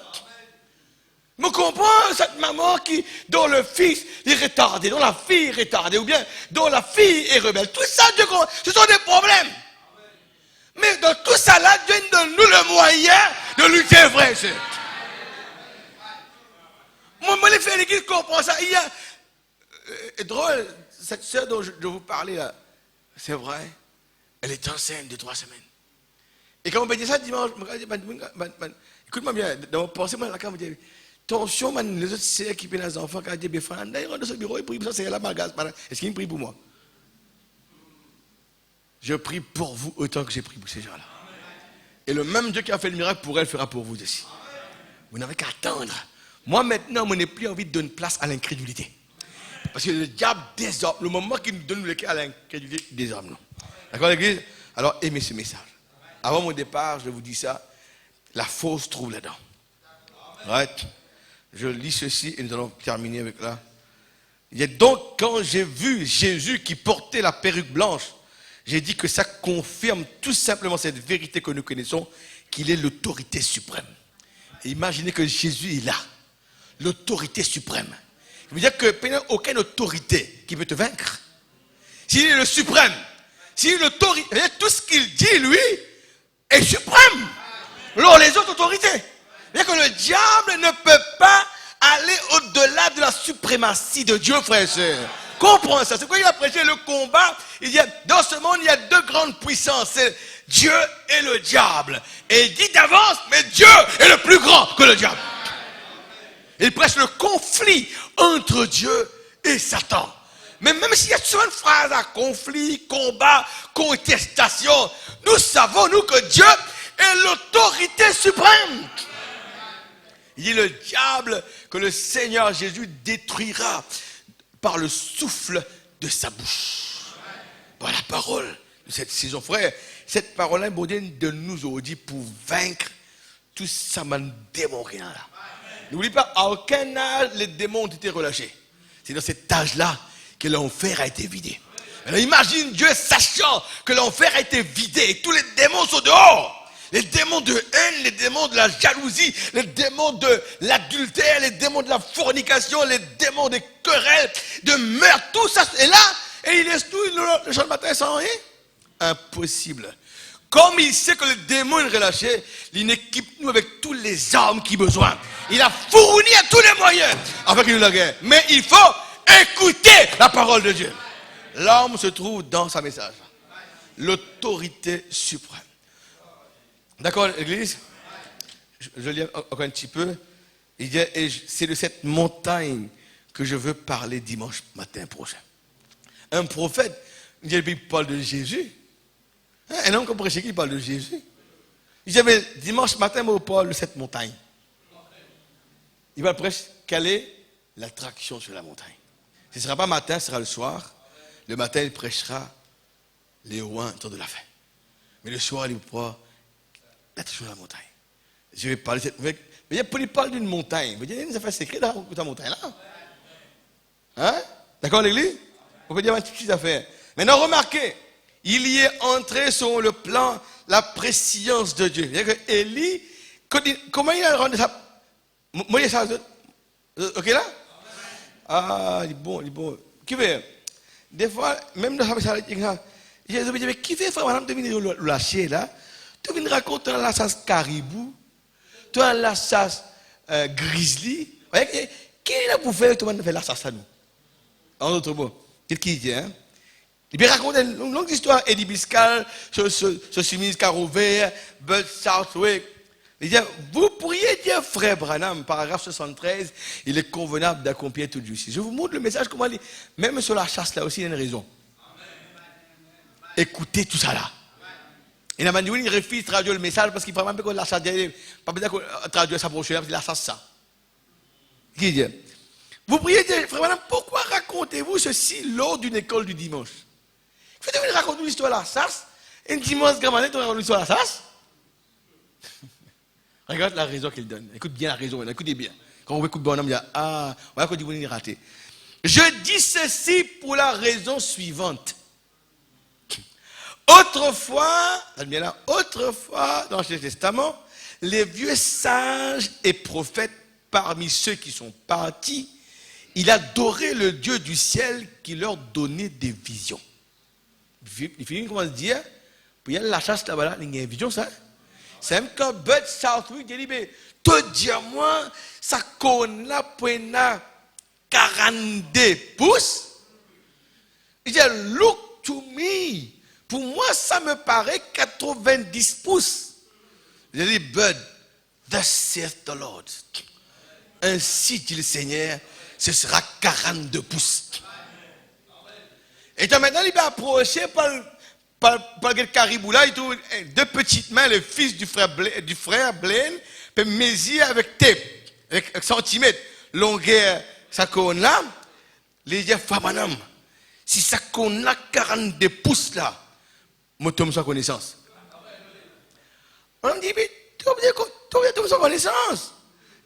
Je comprends cette maman dont le fils est retardé, dont la fille est retardée, ou bien dont la fille est rebelle. Tout ça, ce sont des problèmes. Mais dans tout ça là, Dieu donne nous le moyen de lutter vrai. Moi, les frères de l'église comprennent ça. Il y a, drôle, cette sœur dont je vous parlais là, c'est vrai, elle est enceinte de 3 semaines. Et quand on me dit ça dimanche, écoute-moi bien, dans mon pensée, moi, quand on me dit, attention, les autres sœurs qui prennent les enfants, quand ils disent, d'ailleurs, dans ce bureau, ils prient pour ça, c'est là, est-ce qu'ils prient pour moi? Je prie pour vous autant que j'ai prié pour ces gens-là. Et le même Dieu qui a fait le miracle pour elle fera pour vous aussi. Vous n'avez qu'à attendre. Moi maintenant, je n'ai plus envie de donner place à l'incrédulité. Parce que le diable désarme. Le moment qu'il nous donne le cœur à l'incrédulité, désarme. D'accord l'église? Alors aimez ce message. Avant mon départ, je vous dis ça. La force se trouve là-dedans. Right? Je lis ceci et nous allons terminer avec là. Il y a donc quand j'ai vu Jésus qui portait la perruque blanche, j'ai dit que ça confirme tout simplement cette vérité que nous connaissons, qu'il est l'autorité suprême. Et imaginez que Jésus est là, l'autorité suprême. Ça veut dire qu'il n'y a aucune autorité qui peut te vaincre. S'il est le suprême, s'il est l'autorité, tout ce qu'il dit, lui, est suprême. Alors les autres autorités. C'est-à-dire que le diable ne peut pas aller au-delà de la suprématie de Dieu, frères et sœurs. Comprends ça. C'est pourquoi il a prêché le combat. Il dit, dans ce monde, il y a deux grandes puissances. C'est Dieu et le diable. Et il dit d'avance, mais Dieu est le plus grand que le diable. Il prêche le conflit entre Dieu et Satan. Mais même s'il y a souvent une phrase à conflit, combat, contestation, nous savons, nous, que Dieu est l'autorité suprême. Il dit le diable que le Seigneur Jésus détruira par le souffle de sa bouche. Par la parole de cette saison. Frère, cette parole-là est bonne de nous aujourd'hui pour vaincre tout ça, man démon rien là. N'oublie pas, à aucun âge les démons ont été relâchés. C'est dans cet âge-là que l'enfer a été vidé. Alors imagine Dieu sachant que l'enfer a été vidé et tous les démons sont dehors. Les démons de haine, les démons de la jalousie, les démons de l'adultère, les démons de la fornication, les démons des querelles, de meurtre, tout ça est là. Et il laisse tout le jour matin sans rien. Impossible. Comme il sait que le démon est relâché, il équipe nous avec toutes les armes qu'il a besoin. Il a fourni à tous les moyens afin qu'il nous la guerre. Mais il faut écouter la parole de Dieu. L'arme se trouve dans sa message. L'autorité suprême. D'accord, l'église? Je lis encore un petit peu. Il dit, et c'est de cette montagne que je veux parler dimanche matin prochain. Un prophète, il parle de Jésus. Un homme comme prêché qui parle de Jésus. Il dit, mais dimanche matin, moi, je parle de cette montagne. Il va prêcher quelle est l'attraction sur la montagne. Ce ne sera pas matin, ce sera le soir. Le matin, il prêchera les rois autour de la fin. Mais le soir, il pourra l'attraction sur la montagne. Je vais parler de cette montagne. Mais il parle d'une montagne. Vous dites, ça fait secret dans ta montagne là. Hein? D'accord, l'église? On peut dire une petite affaire. Maintenant, remarquez, il y est entré sur le plan la préscience de Dieu. C'est-à-dire que Élie, comment il a rendu ça? Moïse, ok là? Ah, il est bon. Qui veut? Des fois, même dans ça, je me dis, qui veut faire madame de venir le lâcher là? Tu viens raconter la chasse caribou, tu as la chasse grizzly. Qui est là pour faire la chasse à nous? En d'autres mots, qu'est-ce qu'il dit, hein? Il peut raconter une longue histoire, Eddie Biscal, ce chemise carreau vert, Bud Southwick. Il dit, vous pourriez dire, frère Branham, paragraphe 73, il est convenable d'accomplir toute justice. Je vous montre le message, comment il, même sur la chasse là aussi, il y a une raison. Écoutez tout ça là. Il a dit, il refuse de traduire le message parce qu'il ne peut même pas la chasse, pas besoin de traduire sa brochure, parce qu'il la chasse ça. Il dit, vous pourriez dire, frère Branham, pourquoi racontez-vous ceci lors d'une école du dimanche? Faites-vous raconter l'histoire de la chasse, un dimanche grand-mère, tu racontes l'histoire de la chasse? Regarde la raison qu'il donne. Écoute bien la raison. Écoutez bien. Quand on écoute Bonhomme, il y a ah, voilà qu'on dit vous n'êtes raté. Je dis ceci pour la raison suivante. Autrefois, dans l'Ancien Testament, les vieux sages et prophètes parmi ceux qui sont partis, ils adoraient le Dieu du ciel qui leur donnait des visions. Il finit comment se dire, pour y aller la chasse là-bas, il y a une vision ça. C'est même quand Bud Southwick dit, te dis-moi, ça qu'on a pour 42 pouces. Il dit, look to me. Pour moi, ça me paraît 90 pouces. Il dit, Bud, thus saith the Lord. Ainsi dit le Seigneur, ce sera 42 pouces. Et donc maintenant, il va approcher par le caribou là, il trouve deux petites mains, le fils du frère Blaine, peut mesurer avec tape, avec centimètres, longueur, ça qu'on a, les gens, madame, si ça qu'on a 42 pouces là, moi, tombe sans connaissance. On me dit, mais tu tombe sans connaissance.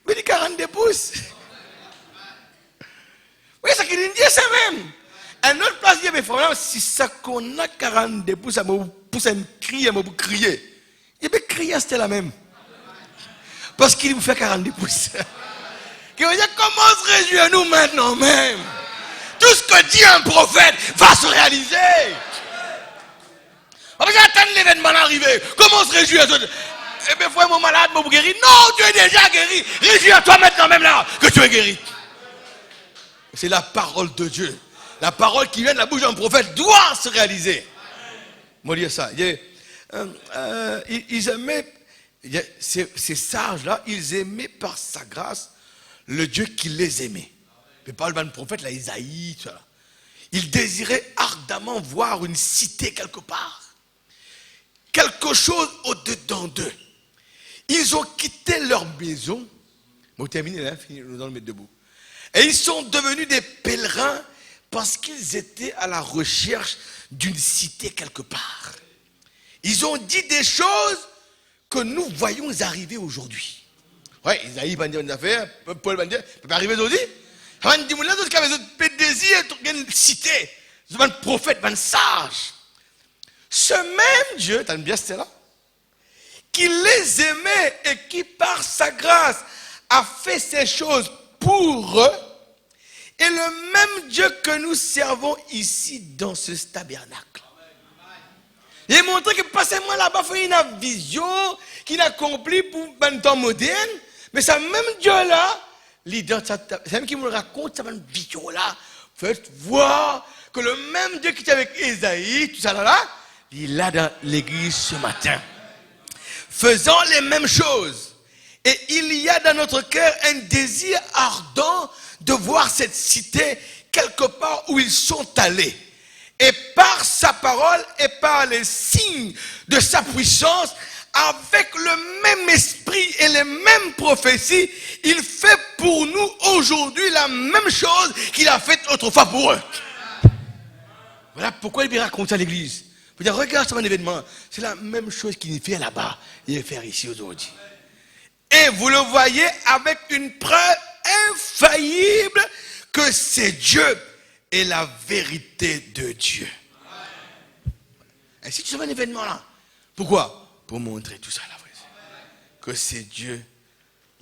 Mais dit 42 pouces. Oui, ça qu'il dit ça même. Un autre place, il y avait frère, si ça qu'on a 42 pouces, ça me pousse à me crier, à me crier. Il peut crier, c'était la même. Parce qu'il vous fait 42 pouces. Qui veut dire, comment se réjouir nous maintenant même? Tout ce que dit un prophète va se réaliser. On va attendre l'événement d'arriver. Comment se réjouir? Eh bien, frère, mon malade, mon guéri. Non, tu es déjà guéri. Réjouis-toi maintenant même là que tu es guéri. C'est la parole de Dieu. La parole qui vient de la bouche d'un prophète doit se réaliser. Moi, dire ça. Ils aimaient, ces sages-là, ils aimaient par sa grâce le Dieu qui les aimait. Mais pas le prophète, là, Isaïe, tout ça. Ils désiraient ardemment voir une cité quelque part. Quelque chose au-dedans d'eux. Ils ont quitté leur maison. Bon, terminé là, nous allons le mettre debout. Et ils sont devenus des pèlerins parce qu'ils étaient à la recherche d'une cité quelque part. Ils ont dit des choses que nous voyons arriver aujourd'hui. Oui, Isaïe va dire une affaire, Paul va dire, ça peut arriver aujourd'hui. On dit, là, tout ce qui avait des désirs, une cité, un prophète, un sage. Ce même Dieu, t'as bien c'était là, qui les aimait et qui par sa grâce a fait ces choses pour eux, est le même Dieu que nous servons ici dans ce tabernacle. Il a montré que pas seulement là-bas, il y a une vision qu'il a accomplie pour un temps moderne, mais ce même Dieu-là, c'est même qui me raconte cette vision-là, faites voir que le même Dieu qui était avec Isaïe, tout ça là, il est là dans l'église ce matin. Faisant les mêmes choses. Et il y a dans notre cœur un désir ardent de voir cette cité quelque part où ils sont allés. Et par sa parole et par les signes de sa puissance, avec le même esprit et les mêmes prophéties, il fait pour nous aujourd'hui la même chose qu'il a fait autrefois pour eux. Voilà pourquoi il raconte à l'église. Il faut dire, regarde ce événement, c'est la même chose qu'il fait là-bas, il va faire ici aujourd'hui. Et vous le voyez avec une preuve infaillible que c'est Dieu et la vérité de Dieu. Et si tu fais un événement là, pourquoi? Pour montrer tout ça là, que c'est Dieu,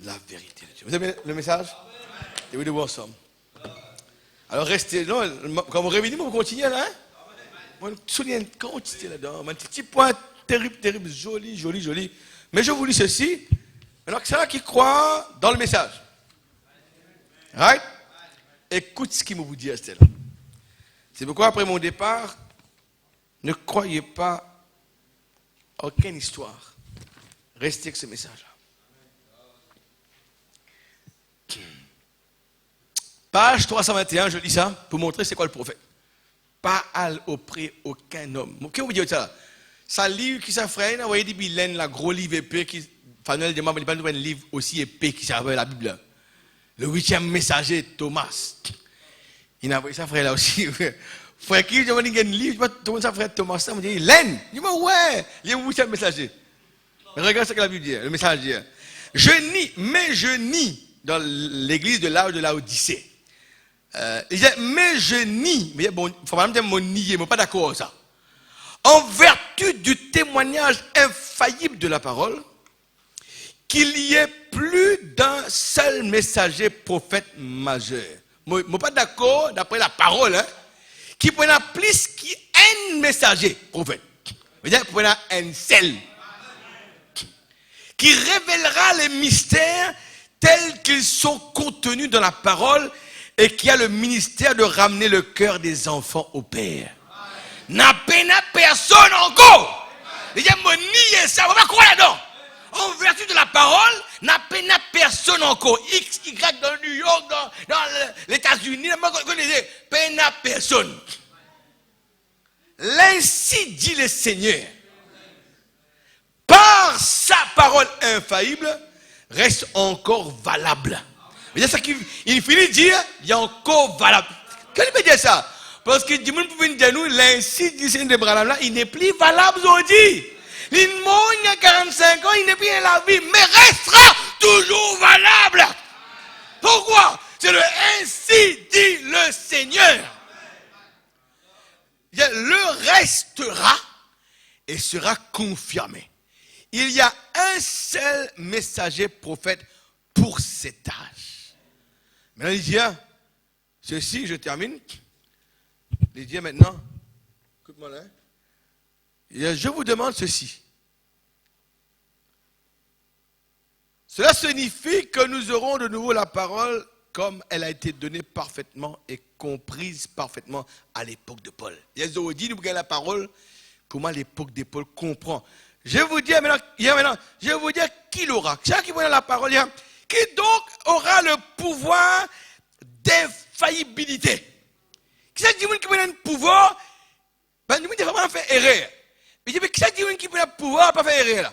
la vérité de Dieu. Vous avez le message? Et vous devez voir ensemble. Alors restez, non, quand vous réveillez, vous continuez là, hein? Moi, je me souviens, quand tu étais là-dedans, un petit point terrible, terrible, joli, joli, joli. Mais je vous lis ceci. Alors, c'est là qui croit dans le message. Right? Écoute ce qu'il me vous dit à ce là. C'est pourquoi, après mon départ, ne croyez pas à aucune histoire. Restez avec ce message-là. Page 321, je lis ça pour montrer c'est quoi le prophète. Pas auprès aucun homme. Qu'est-ce que vous dites ça? Ça livre qui s'affrène, vous voyez des bilènes, la gros livre épais qui. Fanuel demande, il n'y a pas un livre aussi épais qui s'appelle la Bible. Le 8e messager, Thomas. Il a envoyé ça, frère, là aussi. Frère, qui demande un livre, tout le monde, ça, frère Thomas, ça me dit, Len. Il dit, ouais, il est le 8e messager. Regarde ce que la Bible dit, le message dit. Je nie dans l'église de l'âge de Laodicée. Il dit, mais je nie, mais bon, il faut pas me dire mon nier, mais pas d'accord avec ça. En vertu du témoignage infaillible de la parole, qu'il y ait plus d'un seul messager prophète majeur. Je ne suis pas d'accord, d'après la parole, hein, qui prenne plus qu'un messager prophète. C'est-à-dire qu'il prenne un seul. Qui révélera les mystères tels qu'ils sont contenus dans la parole et qui a le ministère de ramener le cœur des enfants au Père. N'a pas personne encore. Il y a mon nier ça, on va croire là-dedans. En vertu de la parole, n'a pas personne encore. X, Y dans New York, dans les États-Unis, n'a personne. L'ainsi dit le Seigneur, par sa parole infaillible, reste encore valable. Mais c'est ça qu'il finit de dire, il y a encore valable. Qu'est-ce qu'il veut dire ça? Parce que du monde peut venir dire nous, l'ainsi dit Seigneur de Branham là, il n'est plus valable aujourd'hui. Il y a 45 ans, il n'est plus dans la vie, mais restera toujours valable. Pourquoi? C'est le ainsi dit le Seigneur. le restera et sera confirmé. Il y a un seul messager prophète pour cet âge. Maintenant, il dit, ceci, je termine. Il dit maintenant, écoute-moi là. Je vous demande ceci. Cela signifie que nous aurons de nouveau la parole comme elle a été donnée parfaitement et comprise parfaitement à l'époque de Paul. Ils ont dit, nous avons la parole, comment l'époque de Paul comprend. Je vais vous dire maintenant, je vais vous dire qui l'aura. Chacun qui voit la parole, qui donc aura le pouvoir d'infaillibilité. Qui c'est qui a le pouvoir, ben nous devons vraiment faire erreur. Mais qui c'est qui a le pouvoir pas faire erreur là?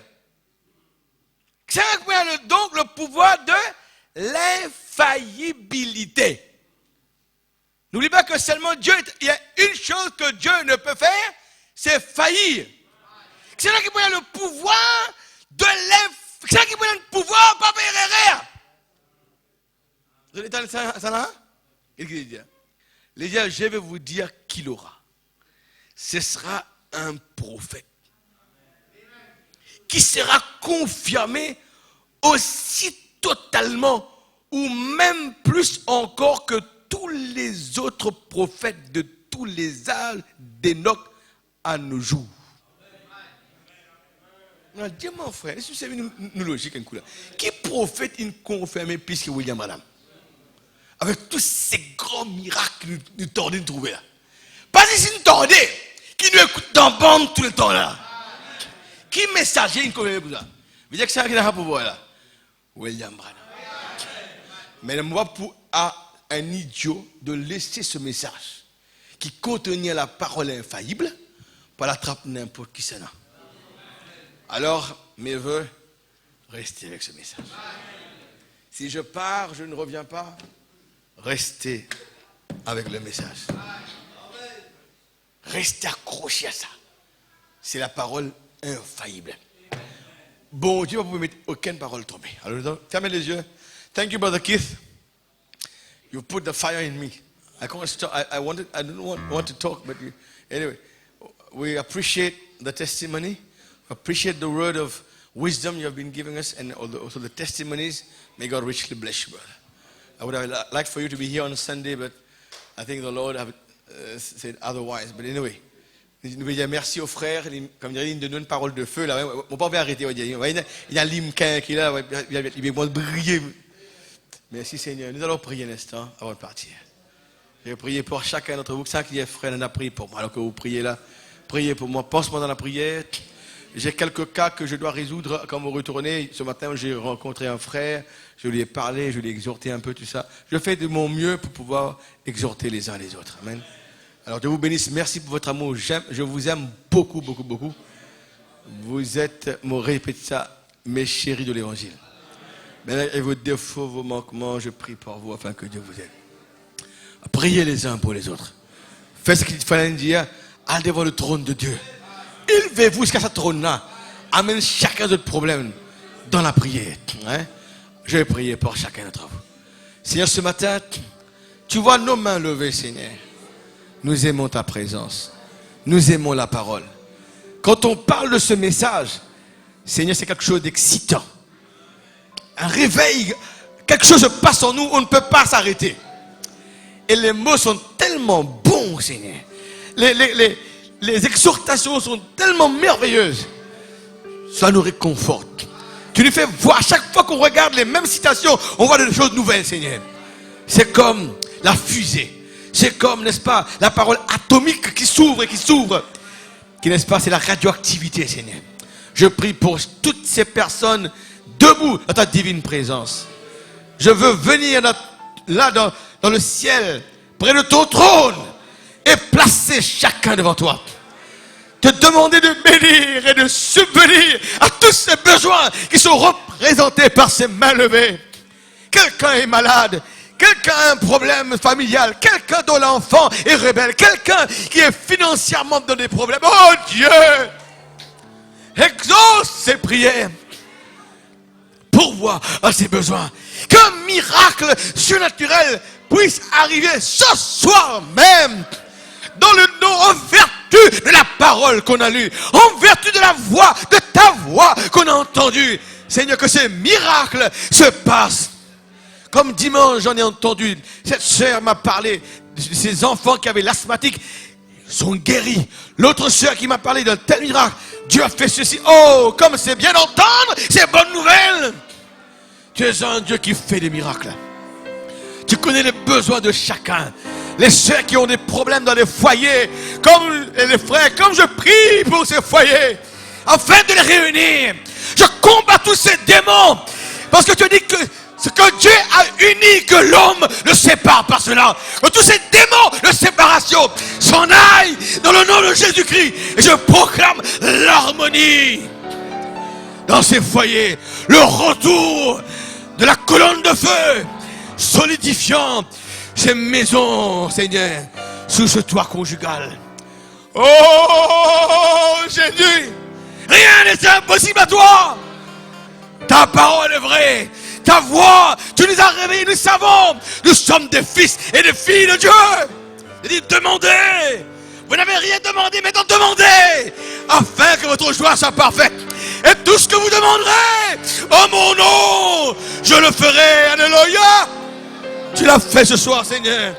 Qui c'est qui a donc le pouvoir de l'infaillibilité? N'oubliez pas que seulement Dieu, il y a une chose que Dieu ne peut faire, c'est faillir. C'est là qui a le pouvoir de l'infaillibilité. C'est là qui a le pouvoir pas faire erreur. Vous avez ça là? Il dit, je vais vous dire qui l'aura. Ce sera un prophète qui sera confirmé aussi totalement ou même plus encore que tous les autres prophètes de tous les âges d'Enoch à nos jours. Dis mon frère, est-ce que c'est une logique un coup là? Qui prophète une confirmée plus que William Branham? Avec tous ces grands miracles que nous tordons de trouver là. Pas ici nous tordons, qui nous écoute dans bande tout le temps là. Qui messager une confirmée pour ça? Vous dites que c'est un qui n'a pas pouvoir là. William Branham. Mais moi pour un idiot de laisser ce message qui contenait la parole infaillible pour l'attraper n'importe qui c'est là. Alors, mes voeux, restez avec ce message. Si je pars, je ne reviens pas, restez avec le message. Restez accrochés à ça. C'est la parole infaillible. Bon Dieu, vous ne pouvez mettre aucune parole tombée. Alors, fermez les yeux. Thank you, Brother Keith. You put the fire in me. I can't stop. I don't want to talk, but anyway, we appreciate the testimony. Appreciate the word of wisdom you have been giving us and also the testimonies. May God richly bless you, brother. I would have liked for you to be here on Sunday, but I think the Lord have said otherwise. But anyway, nous voulons dire merci aux frères. Comme dirait, il nous donne une parole de feu. Là, on ne peut pas arrêter. Il y a l'imquin qui est là, il va briller. Merci Seigneur. Nous allons prier un instant avant de partir. Je vais prier pour chacun d'entre vous. Ça qui est frère, on a prié pour moi. Alors que vous priez là, priez pour moi. Pense-moi dans la prière. J'ai quelques cas que je dois résoudre quand vous retournez. Ce matin, j'ai rencontré un frère, je lui ai parlé, je lui ai exhorté un peu tout ça. Je fais de mon mieux pour pouvoir exhorter les uns les autres. Amen. Alors, Dieu vous bénisse. Merci pour votre amour. Je vous aime beaucoup, beaucoup, beaucoup. Vous êtes, me répète ça, mes chéris de l'évangile. Et vos défauts, vos manquements, je prie pour vous afin que Dieu vous aide. Priez les uns pour les autres. Faites ce qu'il fallait dire. Allez devant le trône de Dieu. Élevez-vous jusqu'à ce trône-là. Amène chacun de vos problèmes dans la prière. Hein? Je vais prier pour chacun d'entre vous. Seigneur, ce matin, tu vois nos mains levées, Seigneur. Nous aimons ta présence. Nous aimons la parole. Quand on parle de ce message, Seigneur, c'est quelque chose d'excitant. Un réveil, quelque chose se passe en nous, on ne peut pas s'arrêter. Et les mots sont tellement bons, Seigneur. Les exhortations sont tellement merveilleuses. Ça nous réconforte. Tu nous fais voir, chaque fois qu'on regarde les mêmes citations, on voit des choses nouvelles, Seigneur. C'est comme la fusée. C'est comme, n'est-ce pas, la parole atomique qui s'ouvre et qui s'ouvre. Qui, n'est-ce pas, c'est la radioactivité, Seigneur. Je prie pour toutes ces personnes debout dans ta divine présence. Je veux venir là dans le ciel, près de ton trône, et placer chacun devant toi. Te demander de bénir et de subvenir à tous ces besoins qui sont représentés par ces mains levées. Quelqu'un est malade, quelqu'un a un problème familial, quelqu'un dont l'enfant est rebelle, quelqu'un qui est financièrement dans des problèmes. Oh Dieu, exauce ses prières. Pourvois à ses besoins. Qu'un miracle surnaturel puisse arriver ce soir même dans le nom offert de la parole qu'on a lue, en vertu de la voix, de ta voix qu'on a entendue. Seigneur, que ces miracles se passent. Comme dimanche, j'en ai entendu, cette sœur m'a parlé de ces enfants qui avaient l'asthmatique, sont guéris. L'autre sœur qui m'a parlé d'un tel miracle, Dieu a fait ceci. Oh, comme c'est bien d'entendre ces bonnes nouvelles. Tu es un Dieu qui fait des miracles. Tu connais les besoins de chacun. Les sœurs qui ont des problèmes dans les foyers, comme les frères, comme je prie pour ces foyers, afin de les réunir. Je combats tous ces démons. Parce que tu dis que ce que Dieu a uni, que l'homme ne sépare pas cela. Que tous ces démons de séparation s'en aillent dans le nom de Jésus-Christ. Et je proclame l'harmonie dans ces foyers. Le retour de la colonne de feu, solidifiant ces maisons, Seigneur, sous ce toit conjugal. Oh, Jésus, rien n'est impossible à toi. Ta parole est vraie. Ta voix, tu nous as réveillés, nous savons. Nous sommes des fils et des filles de Dieu. Il dit, demandez. Vous n'avez rien demandé, maintenant demandez. Afin que votre joie soit parfaite. Et tout ce que vous demanderez, en mon nom, je le ferai. Alléluia. Tu l'as fait ce soir, Seigneur.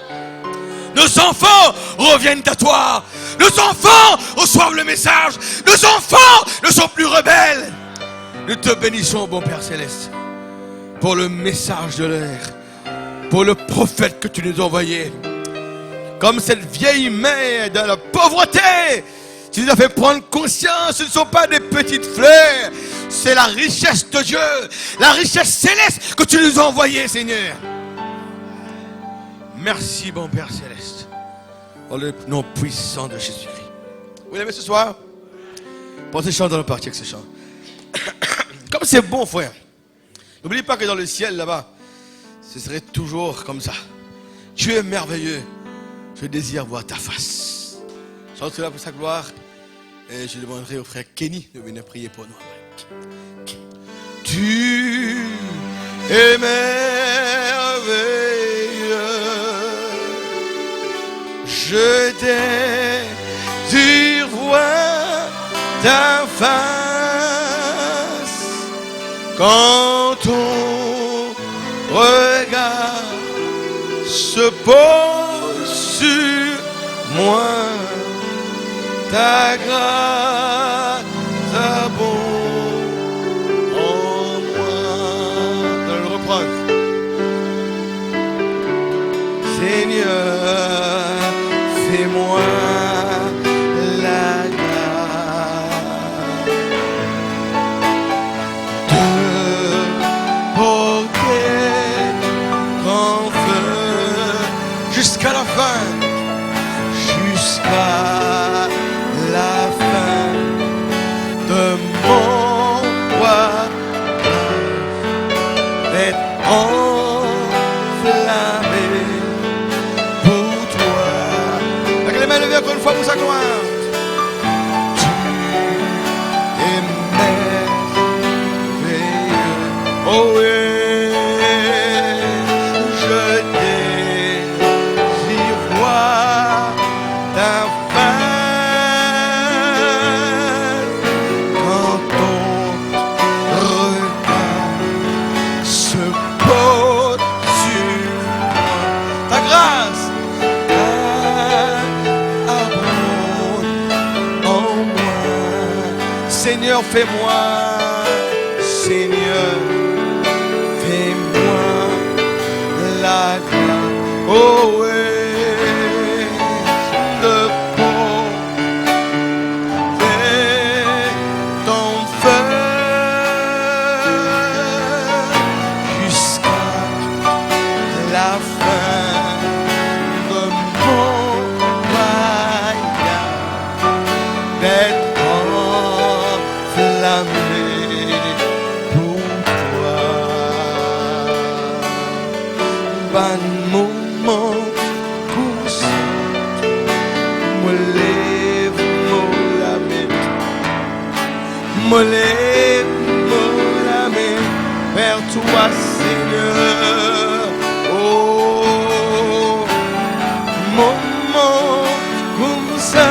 Nos enfants reviennent à toi. Nos enfants reçoivent le message. Nos enfants ne sont plus rebelles. Nous te bénissons, bon Père Céleste, pour le message de l'air, pour le prophète que tu nous as envoyé. Comme cette vieille mère de la pauvreté, tu nous as fait prendre conscience, ce ne sont pas des petites fleurs, c'est la richesse de Dieu, la richesse céleste que tu nous as envoyée, Seigneur. Merci, bon Père Céleste, pour le nom puissant de Jésus-Christ. Vous l'aimez ce soir? Pensez chant dans le parti avec ce chant. Comme c'est bon, frère. N'oublie pas que dans le ciel, là-bas, ce serait toujours comme ça. Tu es merveilleux. Je désire voir ta face. Chante cela pour sa gloire. Et je demanderai au frère Kenny de venir prier pour nous. Tu es merveilleux. Je désire voir ta face. Quand ton regard se pose sur moi, ta grâce abonde en moi. Dans le reprendre. Seigneur, fais-moi la grâce de porter ton feu jusqu'à la fin, de mon roi, d'être enflammé pour toi. Avec les mains levées encore une fois pour sa gloire. Tu es merveilleux. Oh oui. Seigneur, fais-moi, Seigneur, fais-moi la grâce, oh oui, de porter ton feu jusqu'à la fin de mon voyage, d'être pour toi. Ban moment pour ça, me lève la main vers toi, Seigneur. Oh, moment comme ça.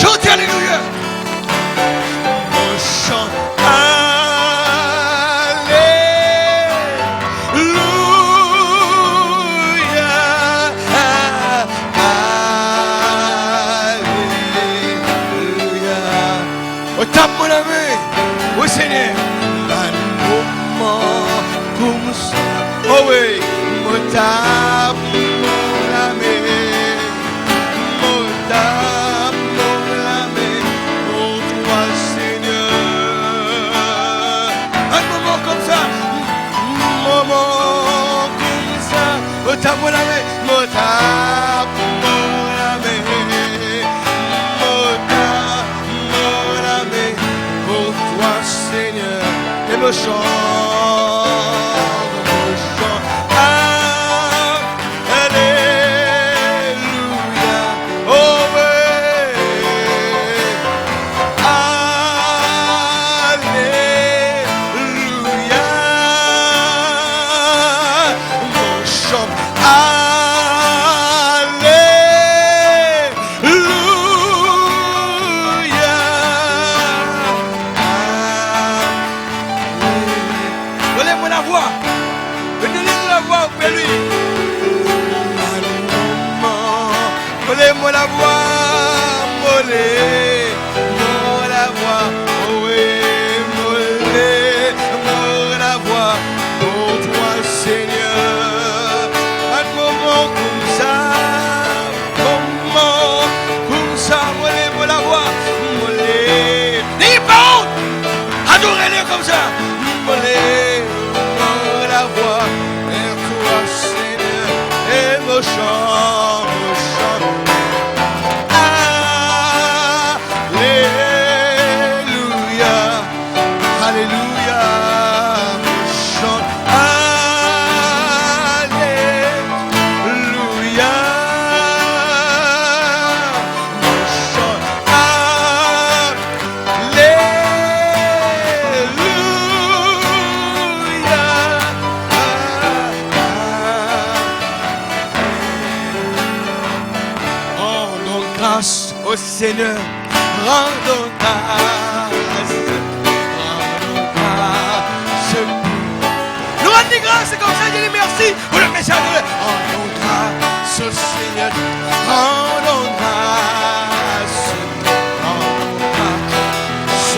Chantez Alléluia. On chante Alléluia. Alléluia. Au tape mon ami, au Seigneur. Un moment comme ça. Oh oui, au tape mon ami. Au tape mon ami. Pour toi Seigneur. Un moment comme ça. Moment comme ça. Au tape mon ami. Au tape mon ami. Au tape mon ami. Pour toi Seigneur. Et me chante, Alléluia, oh oui, Alléluia, me chante, Volez-moi la voix. Donnez-moi la voix auprès de lui. Volez-moi la voix. Volez-moi la voix. Oui, volez-moi la voix. Pour toi, Seigneur. Un moment comme ça. Moment comme ça. Volez-moi la voix. Volez. N'ayez pas honte. Adorez-le comme ça. Volez-moi la voix. Et toi, Seigneur. Et me chante. Alléluia, Alléluia, me chante. Alléluia, me chante. Alléluia. Rendons grâce au Seigneur, rendons grâce, rendons grâce. Nous rendons grâce, c'est comme ça, je dis merci pour le message. Rendons grâce au Seigneur, rendons grâce, rendons grâce.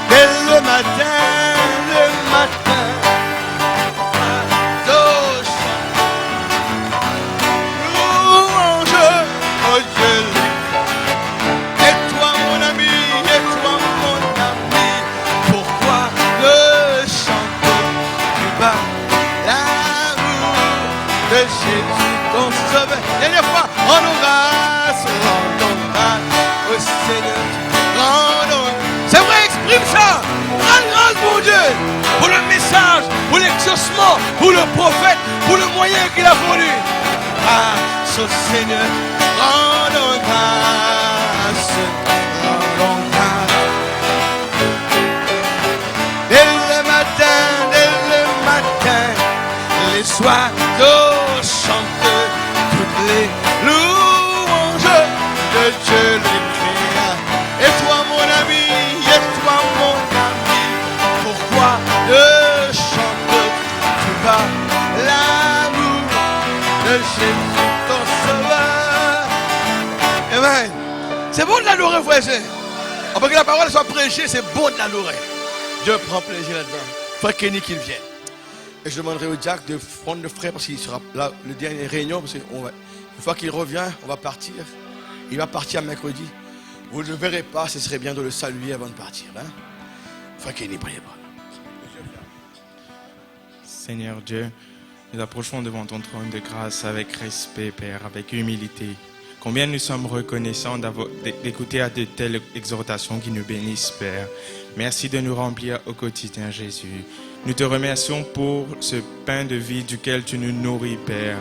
Dès le matin, louange, oh Dieu. Et toi mon ami, pourquoi le chanter plus bas l'amour de Jésus ton sauveur. Dernière fois, rendons grâce au Seigneur, rendons. C'est vrai, exprime ça. Rends grâce mon Dieu pour le message, pour l'exaucement, pour le prophète, pour le moyen qu'il a voulu. Grâce au Seigneur, rendons grâce, rendons grâce. Dès le matin, les oiseaux chantent toutes les louanges de Dieu les créa. Et toi mon ami, pourquoi ne chantes-tu pas l'amour de Jésus ton sauveur? Amen. C'est bon de l'adorer, frère. Après que la parole soit prêchée, c'est bon de l'adorer. Dieu prend plaisir là-dedans. Frère Kenny qu'il vienne. Et je demanderai au diacre de prendre le frère parce qu'il sera là, le dernier réunion. Parce que une fois qu'il revient, on va partir. Il va partir mercredi. Vous ne le verrez pas, ce serait bien de le saluer avant de partir. Hein? Frère Kenny, priez pas. Seigneur Dieu, nous approchons devant ton trône de grâce avec respect, Père, avec humilité. Combien nous sommes reconnaissants d'écouter à de telles exhortations qui nous bénissent, Père. Merci de nous remplir au quotidien, Jésus. Nous te remercions pour ce pain de vie duquel tu nous nourris, Père.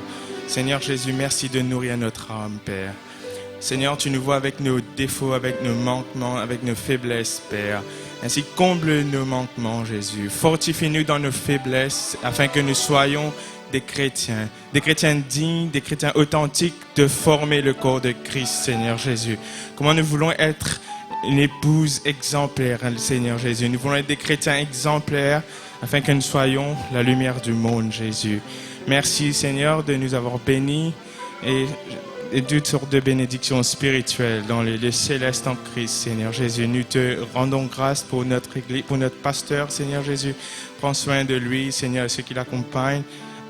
Seigneur Jésus, merci de nourrir notre âme, Père. Seigneur, tu nous vois avec nos défauts, avec nos manquements, avec nos faiblesses, Père. Ainsi, comble nos manquements, Jésus. Fortifie-nous dans nos faiblesses, afin que nous soyons des chrétiens dignes, des chrétiens authentiques, de former le corps de Christ, Seigneur Jésus. Comment nous voulons être une épouse exemplaire, Seigneur Jésus. Nous voulons être des chrétiens exemplaires afin que nous soyons la lumière du monde, Jésus. Merci, Seigneur, de nous avoir bénis et toutes sortes de bénédictions spirituelles dans les lieux célestes en Christ, Seigneur Jésus. Nous te rendons grâce pour notre Église, pour notre pasteur, Seigneur Jésus. Prends soin de lui, Seigneur, et ceux qui l'accompagnent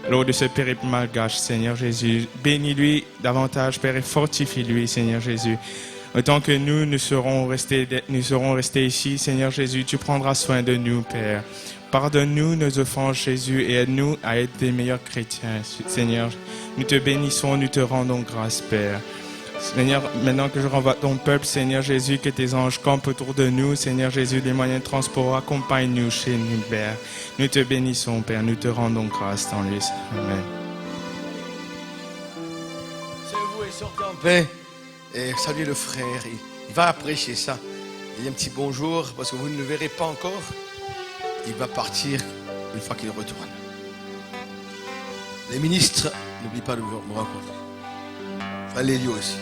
lors de ce périple malgache, Seigneur Jésus. Bénis-lui davantage, Père, et fortifie-lui, Seigneur Jésus. Autant que nous serons restés ici, Seigneur Jésus, tu prendras soin de nous, Père. Pardonne-nous nos offenses, Jésus, et aide-nous à être des meilleurs chrétiens, Seigneur. Nous te bénissons, nous te rendons grâce, Père. Seigneur, maintenant que je renvoie ton peuple, Seigneur Jésus, que tes anges campent autour de nous, Seigneur Jésus, les moyens de transport, accompagne-nous chez nous, Père. Nous te bénissons, Père, nous te rendons grâce dans lui. Amen. Servez-vous et sortez en paix. Et saluez le frère, il va apprécier ça. Il y a un petit bonjour, parce que vous ne le verrez pas encore. Il va partir une fois qu'il retourne. Les ministres, n'oubliez pas de me rencontrer. Frère Lélio aussi.